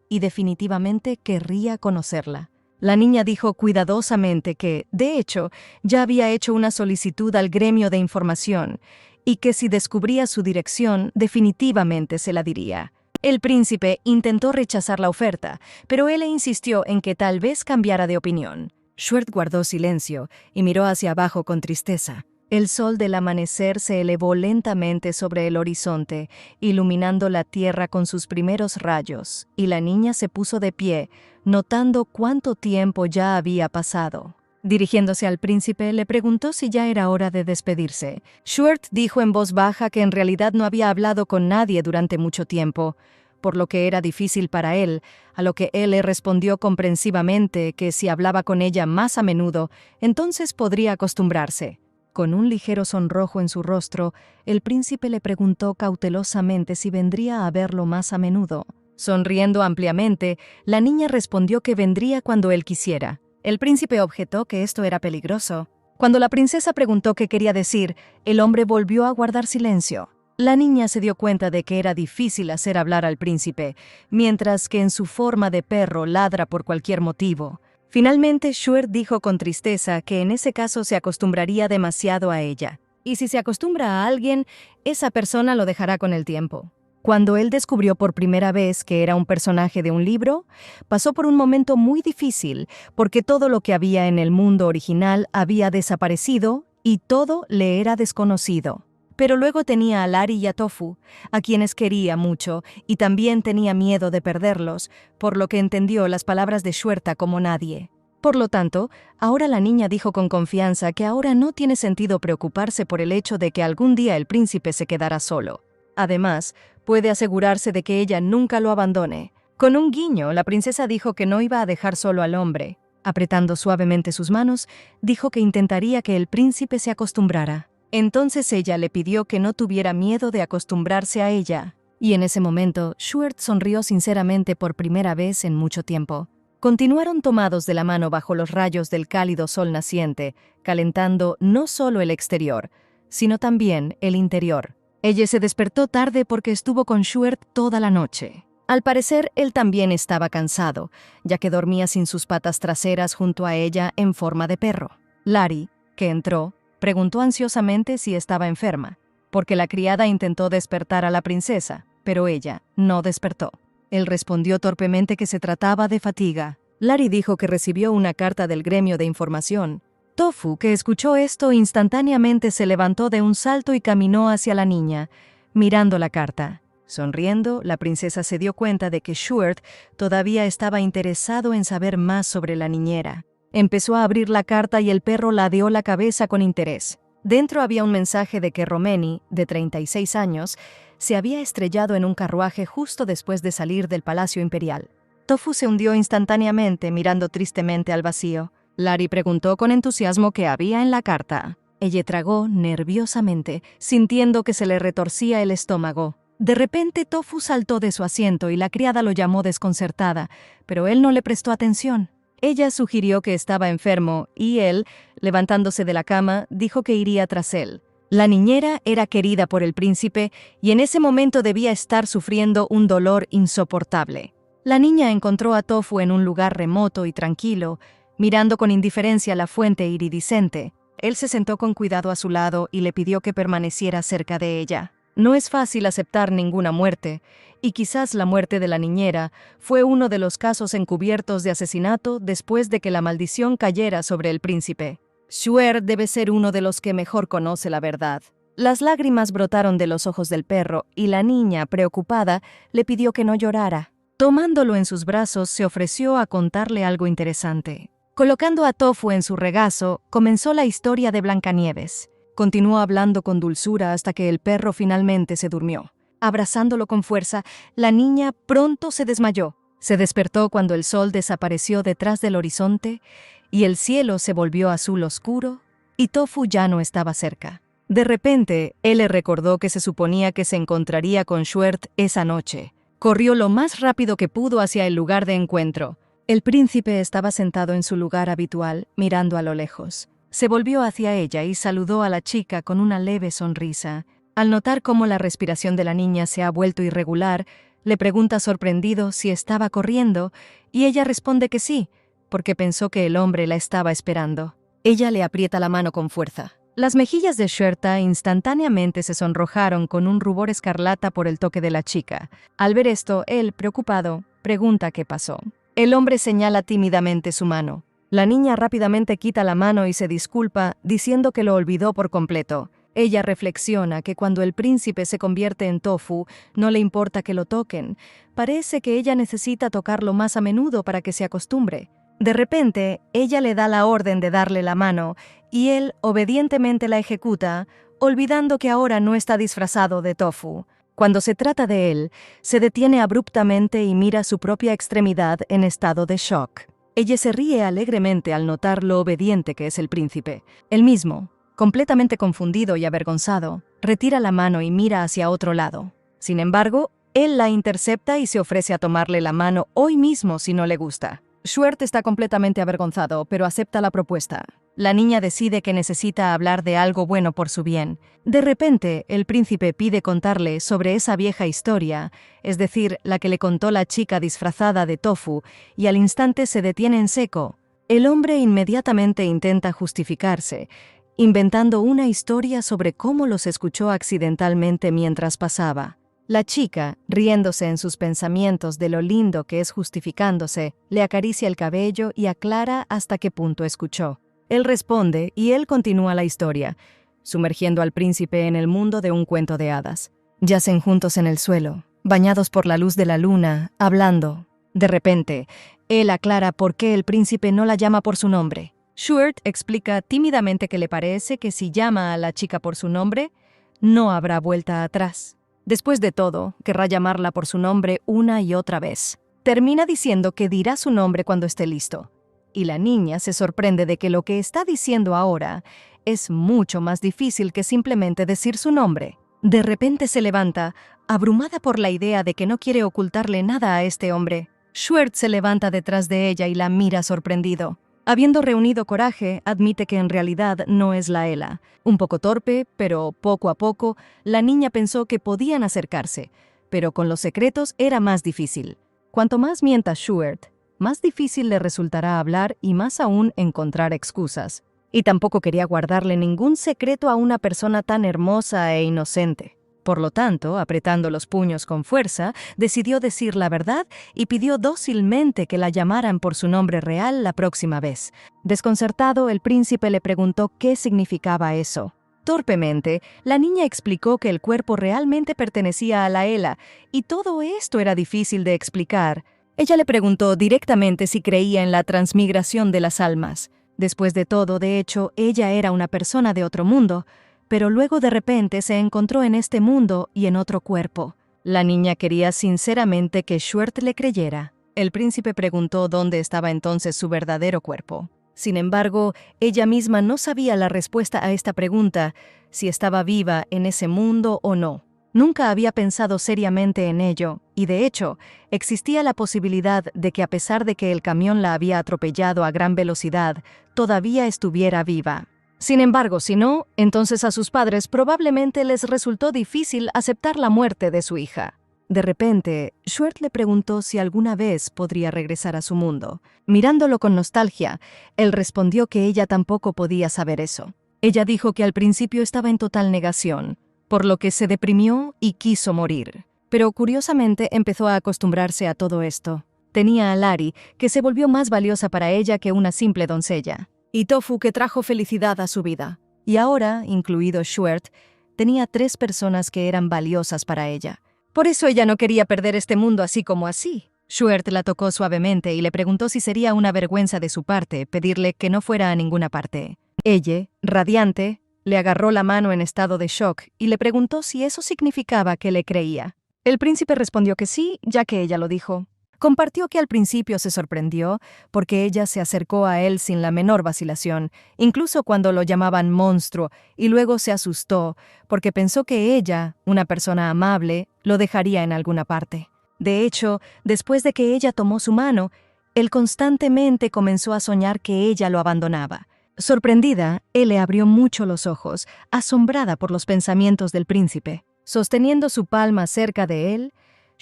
y definitivamente querría conocerla. La niña dijo cuidadosamente que, de hecho, ya había hecho una solicitud al gremio de información, y que si descubría su dirección, definitivamente se la diría. El príncipe intentó rechazar la oferta, pero él insistió en que tal vez cambiara de opinión. Schwert guardó silencio y miró hacia abajo con tristeza. El sol del amanecer se elevó lentamente sobre el horizonte, iluminando la tierra con sus primeros rayos, y la niña se puso de pie, notando cuánto tiempo ya había pasado. Dirigiéndose al príncipe, le preguntó si ya era hora de despedirse. Schwert dijo en voz baja que en realidad no había hablado con nadie durante mucho tiempo, por lo que era difícil para él, a lo que él le respondió comprensivamente que si hablaba con ella más a menudo, entonces podría acostumbrarse. Con un ligero sonrojo en su rostro, el príncipe le preguntó cautelosamente si vendría a verlo más a menudo. Sonriendo ampliamente, la niña respondió que vendría cuando él quisiera. El príncipe objetó que esto era peligroso. Cuando la princesa preguntó qué quería decir, el hombre volvió a guardar silencio. La niña se dio cuenta de que era difícil hacer hablar al príncipe, mientras que en su forma de perro ladra por cualquier motivo. Finalmente, Schuert dijo con tristeza que en ese caso se acostumbraría demasiado a ella. Y si se acostumbra a alguien, esa persona lo dejará con el tiempo. Cuando él descubrió por primera vez que era un personaje de un libro, pasó por un momento muy difícil, porque todo lo que había en el mundo original había desaparecido y todo le era desconocido. Pero luego tenía a Larry y a Tofu, a quienes quería mucho, y también tenía miedo de perderlos, por lo que entendió las palabras de Schuerta como nadie. Por lo tanto, ahora la niña dijo con confianza que ahora no tiene sentido preocuparse por el hecho de que algún día el príncipe se quedará solo. Además, puede asegurarse de que ella nunca lo abandone. Con un guiño, la princesa dijo que no iba a dejar solo al hombre. Apretando suavemente sus manos, dijo que intentaría que el príncipe se acostumbrara. Entonces ella le pidió que no tuviera miedo de acostumbrarse a ella. Y en ese momento, Schuert sonrió sinceramente por primera vez en mucho tiempo. Continuaron tomados de la mano bajo los rayos del cálido sol naciente, calentando no solo el exterior, sino también el interior. Ella se despertó tarde porque estuvo con Schuert toda la noche. Al parecer, él también estaba cansado, ya que dormía sin sus patas traseras junto a ella en forma de perro. Larry, que entró, preguntó ansiosamente si estaba enferma, porque la criada intentó despertar a la princesa, pero ella no despertó. Él respondió torpemente que se trataba de fatiga. Larry dijo que recibió una carta del gremio de información. Tofu, que escuchó esto, instantáneamente se levantó de un salto y caminó hacia la niña, mirando la carta. Sonriendo, la princesa se dio cuenta de que Schuert todavía estaba interesado en saber más sobre la niñera. Empezó a abrir la carta y el perro ladeó la cabeza con interés. Dentro había un mensaje de que Romeni, de 36 años, se había estrellado en un carruaje justo después de salir del Palacio Imperial. Tofu se hundió instantáneamente, mirando tristemente al vacío. Larry preguntó con entusiasmo qué había en la carta. Ella tragó nerviosamente, sintiendo que se le retorcía el estómago. De repente, Tofu saltó de su asiento y la criada lo llamó desconcertada, pero él no le prestó atención. Ella sugirió que estaba enfermo y él, levantándose de la cama, dijo que iría tras él. La niñera era querida por el príncipe y en ese momento debía estar sufriendo un dolor insoportable. La niña encontró a Tofu en un lugar remoto y tranquilo, mirando con indiferencia la fuente iridiscente. Él se sentó con cuidado a su lado y le pidió que permaneciera cerca de ella. No es fácil aceptar ninguna muerte, y quizás la muerte de la niñera fue uno de los casos encubiertos de asesinato después de que la maldición cayera sobre el príncipe. Schuert debe ser uno de los que mejor conoce la verdad. Las lágrimas brotaron de los ojos del perro y la niña, preocupada, le pidió que no llorara. Tomándolo en sus brazos, se ofreció a contarle algo interesante. Colocando a Tofu en su regazo, comenzó la historia de Blancanieves. Continuó hablando con dulzura hasta que el perro finalmente se durmió. Abrazándolo con fuerza, la niña pronto se desmayó. Se despertó cuando el sol desapareció detrás del horizonte y el cielo se volvió azul oscuro y Tofu ya no estaba cerca. De repente, él le recordó que se suponía que se encontraría con Schuert esa noche. Corrió lo más rápido que pudo hacia el lugar de encuentro. El príncipe estaba sentado en su lugar habitual, mirando a lo lejos. Se volvió hacia ella y saludó a la chica con una leve sonrisa. Al notar cómo la respiración de la niña se ha vuelto irregular, le pregunta sorprendido si estaba corriendo, y ella responde que sí, porque pensó que el hombre la estaba esperando. Ella le aprieta la mano con fuerza. Las mejillas de Schuerta instantáneamente se sonrojaron con un rubor escarlata por el toque de la chica. Al ver esto, él, preocupado, pregunta qué pasó. El hombre señala tímidamente su mano. La niña rápidamente quita la mano y se disculpa, diciendo que lo olvidó por completo. Ella reflexiona que cuando el príncipe se convierte en Tofu, no le importa que lo toquen. Parece que ella necesita tocarlo más a menudo para que se acostumbre. De repente, ella le da la orden de darle la mano, y él obedientemente la ejecuta, olvidando que ahora no está disfrazado de Tofu. Cuando se trata de él, se detiene abruptamente y mira su propia extremidad en estado de shock. Ella se ríe alegremente al notar lo obediente que es el príncipe. Él mismo, completamente confundido y avergonzado, retira la mano y mira hacia otro lado. Sin embargo, él la intercepta y se ofrece a tomarle la mano hoy mismo si no le gusta. Schuert está completamente avergonzado, pero acepta la propuesta. La niña decide que necesita hablar de algo bueno por su bien. De repente, el príncipe pide contarle sobre esa vieja historia, es decir, la que le contó la chica disfrazada de Tofu, y al instante se detiene en seco. El hombre inmediatamente intenta justificarse, inventando una historia sobre cómo los escuchó accidentalmente mientras pasaba. La chica, riéndose en sus pensamientos de lo lindo que es justificándose, le acaricia el cabello y aclara hasta qué punto escuchó. Él responde y él continúa la historia, sumergiendo al príncipe en el mundo de un cuento de hadas. Yacen juntos en el suelo, bañados por la luz de la luna, hablando. De repente, él aclara por qué el príncipe no la llama por su nombre. Stuart explica tímidamente que le parece que si llama a la chica por su nombre, no habrá vuelta atrás. Después de todo, querrá llamarla por su nombre una y otra vez. Termina diciendo que dirá su nombre cuando esté listo. Y la niña se sorprende de que lo que está diciendo ahora es mucho más difícil que simplemente decir su nombre. De repente se levanta, abrumada por la idea de que no quiere ocultarle nada a este hombre. Stuart se levanta detrás de ella y la mira sorprendido. Habiendo reunido coraje, admite que en realidad no es la Ela. Un poco torpe, pero poco a poco, la niña pensó que podían acercarse, pero con los secretos era más difícil. Cuanto más mienta Stuart, más difícil le resultará hablar y más aún encontrar excusas. Y tampoco quería guardarle ningún secreto a una persona tan hermosa e inocente. Por lo tanto, apretando los puños con fuerza, decidió decir la verdad y pidió dócilmente que la llamaran por su nombre real la próxima vez. Desconcertado, el príncipe le preguntó qué significaba eso. Torpemente, la niña explicó que el cuerpo realmente pertenecía a la Ela, y todo esto era difícil de explicar. Ella le preguntó directamente si creía en la transmigración de las almas. Después de todo, de hecho, ella era una persona de otro mundo, pero luego de repente se encontró en este mundo y en otro cuerpo. La niña quería sinceramente que Stuart le creyera. El príncipe preguntó dónde estaba entonces su verdadero cuerpo. Sin embargo, ella misma no sabía la respuesta a esta pregunta, si estaba viva en ese mundo o no. Nunca había pensado seriamente en ello, y de hecho, existía la posibilidad de que a pesar de que el camión la había atropellado a gran velocidad, todavía estuviera viva. Sin embargo, si no, entonces a sus padres probablemente les resultó difícil aceptar la muerte de su hija. De repente, Stuart le preguntó si alguna vez podría regresar a su mundo. Mirándolo con nostalgia, él respondió que ella tampoco podía saber eso. Ella dijo que al principio estaba en total negación, por lo que se deprimió y quiso morir. Pero curiosamente empezó a acostumbrarse a todo esto. Tenía a Lari, que se volvió más valiosa para ella que una simple doncella, y Tofu, que trajo felicidad a su vida. Y ahora, incluido Stuart, tenía 3 personas que eran valiosas para ella. Por eso ella no quería perder este mundo así como así. Stuart la tocó suavemente y le preguntó si sería una vergüenza de su parte pedirle que no fuera a ninguna parte. Ella, radiante, le agarró la mano en estado de shock y le preguntó si eso significaba que le creía. El príncipe respondió que sí, ya que ella lo dijo. Compartió que al principio se sorprendió porque ella se acercó a él sin la menor vacilación, incluso cuando lo llamaban monstruo, y luego se asustó porque pensó que ella, una persona amable, lo dejaría en alguna parte. De hecho, después de que ella tomó su mano, él constantemente comenzó a soñar que ella lo abandonaba. Sorprendida, él le abrió mucho los ojos, asombrada por los pensamientos del príncipe. Sosteniendo su palma cerca de él,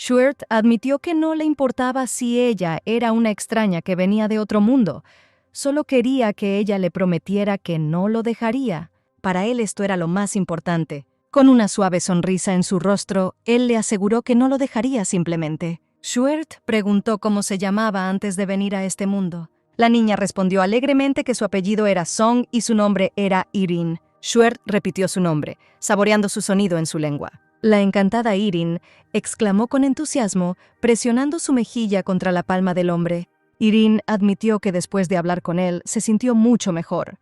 Stuart admitió que no le importaba si ella era una extraña que venía de otro mundo. Solo quería que ella le prometiera que no lo dejaría. Para él esto era lo más importante. Con una suave sonrisa en su rostro, él le aseguró que no lo dejaría simplemente. Stuart preguntó cómo se llamaba antes de venir a este mundo. La niña respondió alegremente que su apellido era Song y su nombre era Irene. Stuart repitió su nombre, saboreando su sonido en su lengua. La encantada Irene exclamó con entusiasmo, presionando su mejilla contra la palma del hombre. Irene admitió que después de hablar con él se sintió mucho mejor,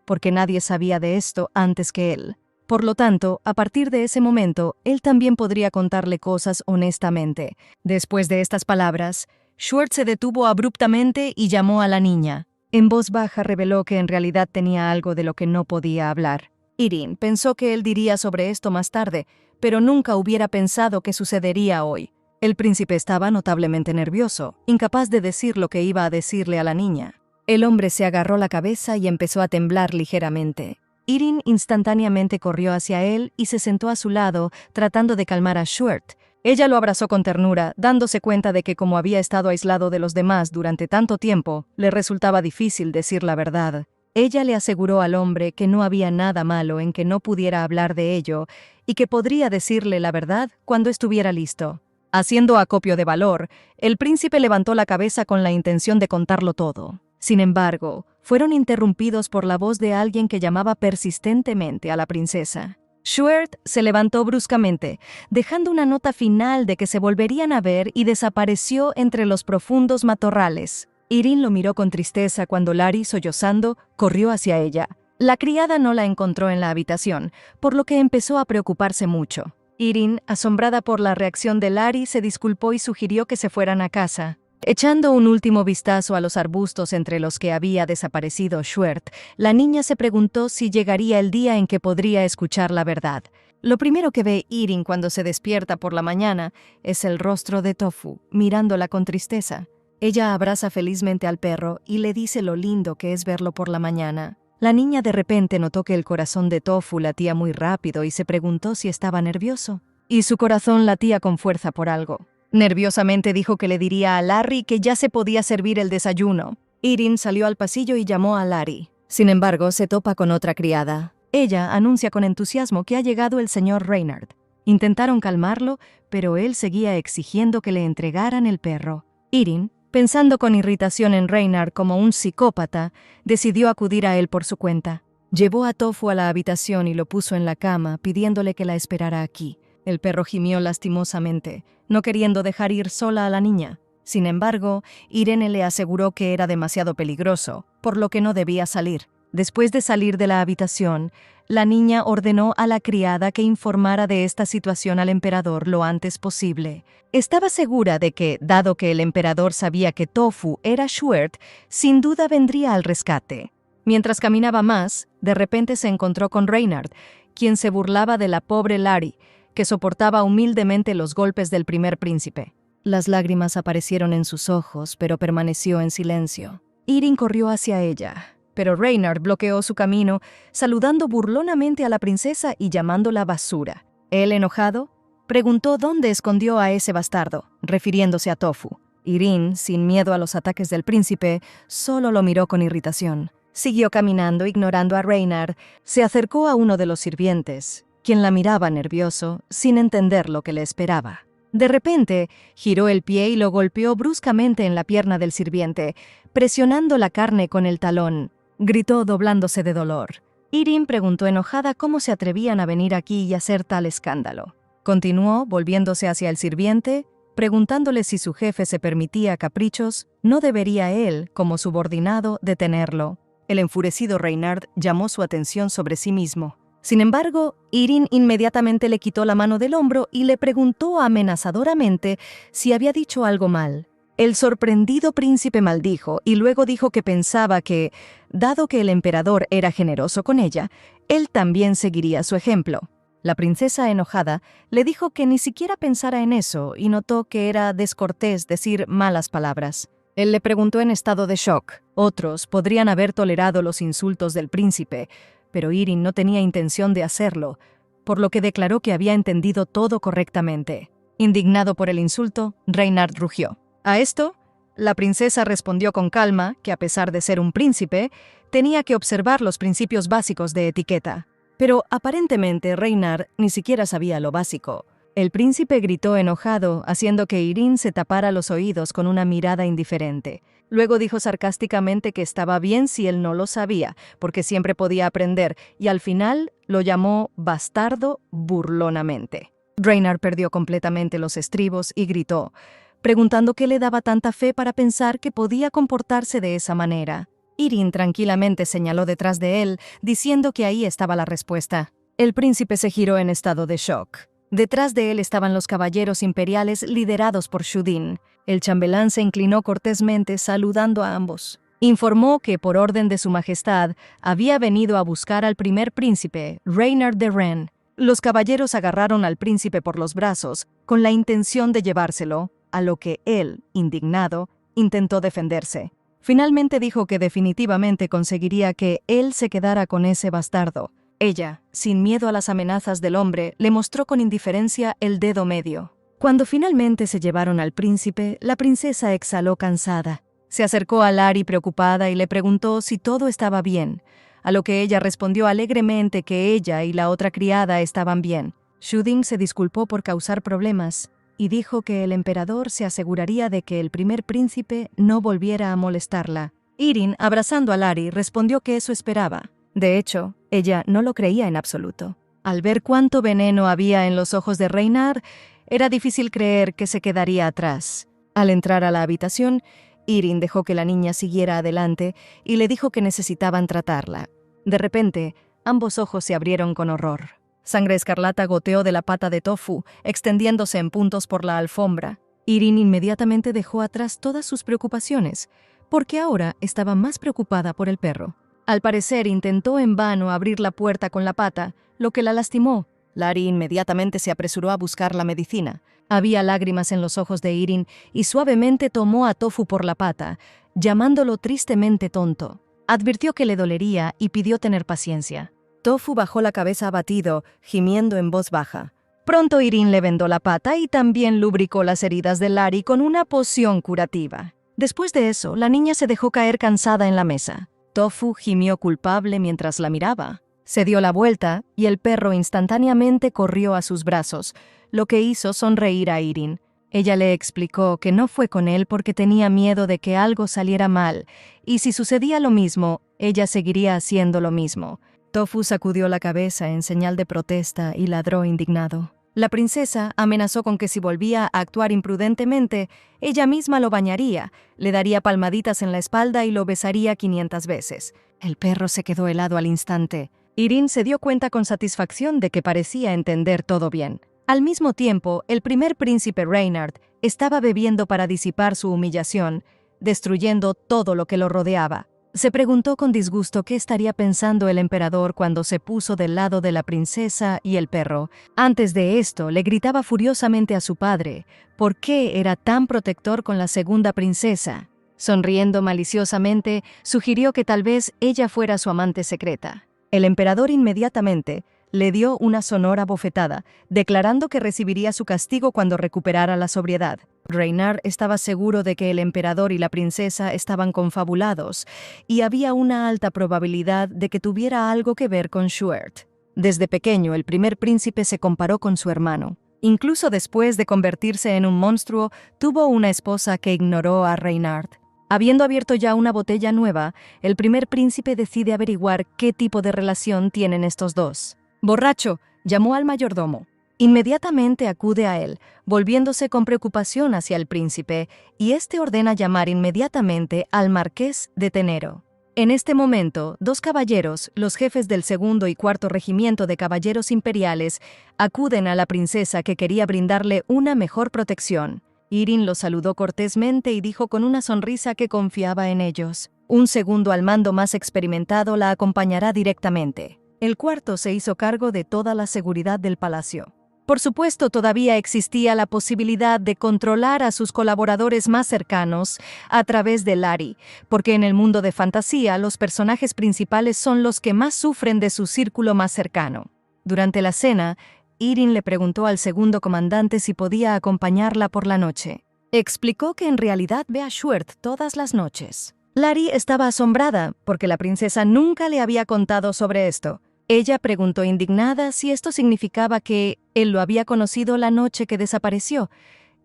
porque nadie sabía de esto antes que él. Por lo tanto, a partir de ese momento, él también podría contarle cosas honestamente. Después de estas palabras, Stuart se detuvo abruptamente y llamó a la niña. En voz baja reveló que en realidad tenía algo de lo que no podía hablar. Irene pensó que él diría sobre esto más tarde, pero nunca hubiera pensado que sucedería hoy. El príncipe estaba notablemente nervioso, incapaz de decir lo que iba a decirle a la niña. El hombre se agarró la cabeza y empezó a temblar ligeramente. Irene instantáneamente corrió hacia él y se sentó a su lado, tratando de calmar a Stuart, Ella lo abrazó con ternura, dándose cuenta de que como había estado aislado de los demás durante tanto tiempo, le resultaba difícil decir la verdad. Ella le aseguró al hombre que no había nada malo en que no pudiera hablar de ello y que podría decirle la verdad cuando estuviera listo. Haciendo acopio de valor, el príncipe levantó la cabeza con la intención de contarlo todo. Sin embargo, fueron interrumpidos por la voz de alguien que llamaba persistentemente a la princesa. Schwert se levantó bruscamente, dejando una nota final de que se volverían a ver y desapareció entre los profundos matorrales. Irene lo miró con tristeza cuando Larry, sollozando, corrió hacia ella. La criada no la encontró en la habitación, por lo que empezó a preocuparse mucho. Irene, asombrada por la reacción de Larry, se disculpó y sugirió que se fueran a casa. Echando un último vistazo a los arbustos entre los que había desaparecido Schwert, la niña se preguntó si llegaría el día en que podría escuchar la verdad. Lo primero que ve Irene cuando se despierta por la mañana es el rostro de Tofu, mirándola con tristeza. Ella abraza felizmente al perro y le dice lo lindo que es verlo por la mañana. La niña de repente notó que el corazón de Tofu latía muy rápido y se preguntó si estaba nervioso. Y su corazón latía con fuerza por algo. Nerviosamente dijo que le diría a Larry que ya se podía servir el desayuno. Irene salió al pasillo y llamó a Larry. Sin embargo, se topa con otra criada. Ella anuncia con entusiasmo que ha llegado el señor Reynard. Intentaron calmarlo, pero él seguía exigiendo que le entregaran el perro. Irene, pensando con irritación en Reynard como un psicópata, decidió acudir a él por su cuenta. Llevó a Tofu a la habitación y lo puso en la cama, pidiéndole que la esperara aquí. El perro gimió lastimosamente, no queriendo dejar ir sola a la niña. Sin embargo, Irene le aseguró que era demasiado peligroso, por lo que no debía salir. Después de salir de la habitación, la niña ordenó a la criada que informara de esta situación al emperador lo antes posible. Estaba segura de que, dado que el emperador sabía que Tofu era Schwert, sin duda vendría al rescate. Mientras caminaba más, de repente se encontró con Reynard, quien se burlaba de la pobre Larry, que soportaba humildemente los golpes del primer príncipe. Las lágrimas aparecieron en sus ojos, pero permaneció en silencio. Irene corrió hacia ella, pero Reynard bloqueó su camino, saludando burlonamente a la princesa y llamándola basura. Él, enojado, preguntó dónde escondió a ese bastardo, refiriéndose a Tofu. Irene, sin miedo a los ataques del príncipe, solo lo miró con irritación. Siguió caminando, ignorando a Reynard. Se acercó a uno de los sirvientes, quien la miraba nervioso, sin entender lo que le esperaba. De repente, giró el pie y lo golpeó bruscamente en la pierna del sirviente, presionando la carne con el talón. Gritó doblándose de dolor. Irene preguntó enojada cómo se atrevían a venir aquí y hacer tal escándalo. Continuó, volviéndose hacia el sirviente, preguntándole si su jefe se permitía caprichos, no debería él, como subordinado, detenerlo. El enfurecido Reynard llamó su atención sobre sí mismo. Sin embargo, Irene inmediatamente le quitó la mano del hombro y le preguntó amenazadoramente si había dicho algo mal. El sorprendido príncipe maldijo y luego dijo que pensaba que, dado que el emperador era generoso con ella, él también seguiría su ejemplo. La princesa, enojada, le dijo que ni siquiera pensara en eso y notó que era descortés decir malas palabras. Él le preguntó en estado de shock. Otros podrían haber tolerado los insultos del príncipe, pero Irene no tenía intención de hacerlo, por lo que declaró que había entendido todo correctamente. Indignado por el insulto, Reynard rugió. A esto, la princesa respondió con calma que, a pesar de ser un príncipe, tenía que observar los principios básicos de etiqueta. Pero aparentemente Reynard ni siquiera sabía lo básico. El príncipe gritó enojado, haciendo que Irene se tapara los oídos con una mirada indiferente. Luego dijo sarcásticamente que estaba bien si él no lo sabía, porque siempre podía aprender, y al final lo llamó bastardo burlonamente. Reynard perdió completamente los estribos y gritó, preguntando qué le daba tanta fe para pensar que podía comportarse de esa manera. Irene tranquilamente señaló detrás de él, diciendo que ahí estaba la respuesta. El príncipe se giró en estado de shock. Detrás de él estaban los caballeros imperiales liderados por Shudin. El chambelán se inclinó cortésmente, saludando a ambos. Informó que, por orden de su majestad, había venido a buscar al primer príncipe, Reynard de Rennes. Los caballeros agarraron al príncipe por los brazos, con la intención de llevárselo, a lo que él, indignado, intentó defenderse. Finalmente dijo que definitivamente conseguiría que él se quedara con ese bastardo. Ella, sin miedo a las amenazas del hombre, le mostró con indiferencia el dedo medio. Cuando finalmente se llevaron al príncipe, la princesa exhaló cansada. Se acercó a Lari preocupada y le preguntó si todo estaba bien, a lo que ella respondió alegremente que ella y la otra criada estaban bien. Shuding se disculpó por causar problemas y dijo que el emperador se aseguraría de que el primer príncipe no volviera a molestarla. Irin, abrazando a Lari, respondió que eso esperaba. De hecho, ella no lo creía en absoluto. Al ver cuánto veneno había en los ojos de Reynard, era difícil creer que se quedaría atrás. Al entrar a la habitación, Irin dejó que la niña siguiera adelante y le dijo que necesitaban tratarla. De repente, ambos ojos se abrieron con horror. Sangre escarlata goteó de la pata de Tofu, extendiéndose en puntos por la alfombra. Irin inmediatamente dejó atrás todas sus preocupaciones, porque ahora estaba más preocupada por el perro. Al parecer, intentó en vano abrir la puerta con la pata, lo que la lastimó. Lari inmediatamente se apresuró a buscar la medicina. Había lágrimas en los ojos de Irin y suavemente tomó a Tofu por la pata, llamándolo tristemente tonto. Advirtió que le dolería y pidió tener paciencia. Tofu bajó la cabeza abatido, gimiendo en voz baja. Pronto Irin le vendó la pata y también lubricó las heridas de Lari con una poción curativa. Después de eso, la niña se dejó caer cansada en la mesa. Tofu gimió culpable mientras la miraba. Se dio la vuelta y el perro instantáneamente corrió a sus brazos, lo que hizo sonreír a Irin. Ella le explicó que no fue con él porque tenía miedo de que algo saliera mal, y si sucedía lo mismo, ella seguiría haciendo lo mismo. Tofu sacudió la cabeza en señal de protesta y ladró indignado. La princesa amenazó con que si volvía a actuar imprudentemente, ella misma lo bañaría, le daría palmaditas en la espalda y lo besaría 500 veces. El perro se quedó helado al instante. Irin se dio cuenta con satisfacción de que parecía entender todo bien. Al mismo tiempo, el primer príncipe Reynard estaba bebiendo para disipar su humillación, destruyendo todo lo que lo rodeaba. Se preguntó con disgusto qué estaría pensando el emperador cuando se puso del lado de la princesa y el perro. Antes de esto, le gritaba furiosamente a su padre por qué era tan protector con la segunda princesa. Sonriendo maliciosamente, sugirió que tal vez ella fuera su amante secreta. El emperador inmediatamente le dio una sonora bofetada, declarando que recibiría su castigo cuando recuperara la sobriedad. Reynard estaba seguro de que el emperador y la princesa estaban confabulados, y había una alta probabilidad de que tuviera algo que ver con Shuert. Desde pequeño, el primer príncipe se comparó con su hermano. Incluso después de convertirse en un monstruo, tuvo una esposa que ignoró a Reynard. Habiendo abierto ya una botella nueva, el primer príncipe decide averiguar qué tipo de relación tienen estos dos. Borracho, llamó al mayordomo. Inmediatamente acude a él, volviéndose con preocupación hacia el príncipe, y éste ordena llamar inmediatamente al marqués de Tenero. En este momento, dos caballeros, los jefes del segundo y cuarto regimiento de caballeros imperiales, acuden a la princesa que quería brindarle una mejor protección. Irin los saludó cortésmente y dijo con una sonrisa que confiaba en ellos. Un segundo al mando más experimentado la acompañará directamente. El cuarto se hizo cargo de toda la seguridad del palacio. Por supuesto, todavía existía la posibilidad de controlar a sus colaboradores más cercanos a través de Lari, porque en el mundo de fantasía los personajes principales son los que más sufren de su círculo más cercano. Durante la cena, Irin le preguntó al segundo comandante si podía acompañarla por la noche. Explicó que en realidad ve a Shuert todas las noches. Lari estaba asombrada porque la princesa nunca le había contado sobre esto. Ella preguntó indignada si esto significaba que él lo había conocido la noche que desapareció,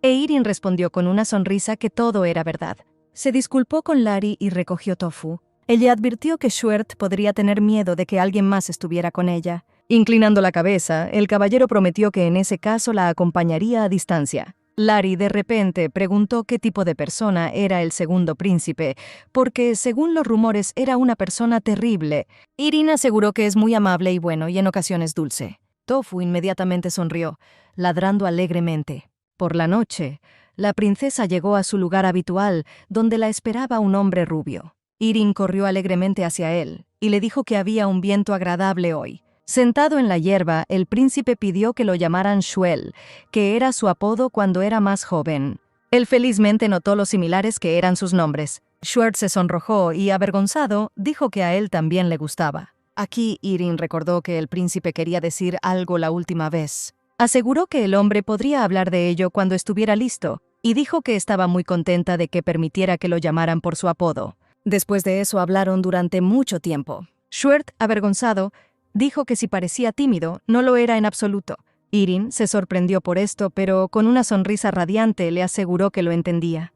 e Irin respondió con una sonrisa que todo era verdad. Se disculpó con Lari y recogió Tofu. Ella advirtió que Shuert podría tener miedo de que alguien más estuviera con ella. Inclinando la cabeza, el caballero prometió que en ese caso la acompañaría a distancia. Lari de repente preguntó qué tipo de persona era el segundo príncipe, porque según los rumores era una persona terrible. Irin aseguró que es muy amable y bueno y en ocasiones dulce. Tofu inmediatamente sonrió, ladrando alegremente. Por la noche, la princesa llegó a su lugar habitual, donde la esperaba un hombre rubio. Irin corrió alegremente hacia él y le dijo que había un viento agradable hoy. Sentado en la hierba, el príncipe pidió que lo llamaran Shuel, que era su apodo cuando era más joven. Él felizmente notó lo similares que eran sus nombres. Shuert se sonrojó y, avergonzado, dijo que a él también le gustaba. Aquí Irin recordó que el príncipe quería decir algo la última vez. Aseguró que el hombre podría hablar de ello cuando estuviera listo, y dijo que estaba muy contenta de que permitiera que lo llamaran por su apodo. Después de eso hablaron durante mucho tiempo. Schwerdt, avergonzado, dijo que si parecía tímido, no lo era en absoluto. Irin se sorprendió por esto, pero con una sonrisa radiante le aseguró que lo entendía.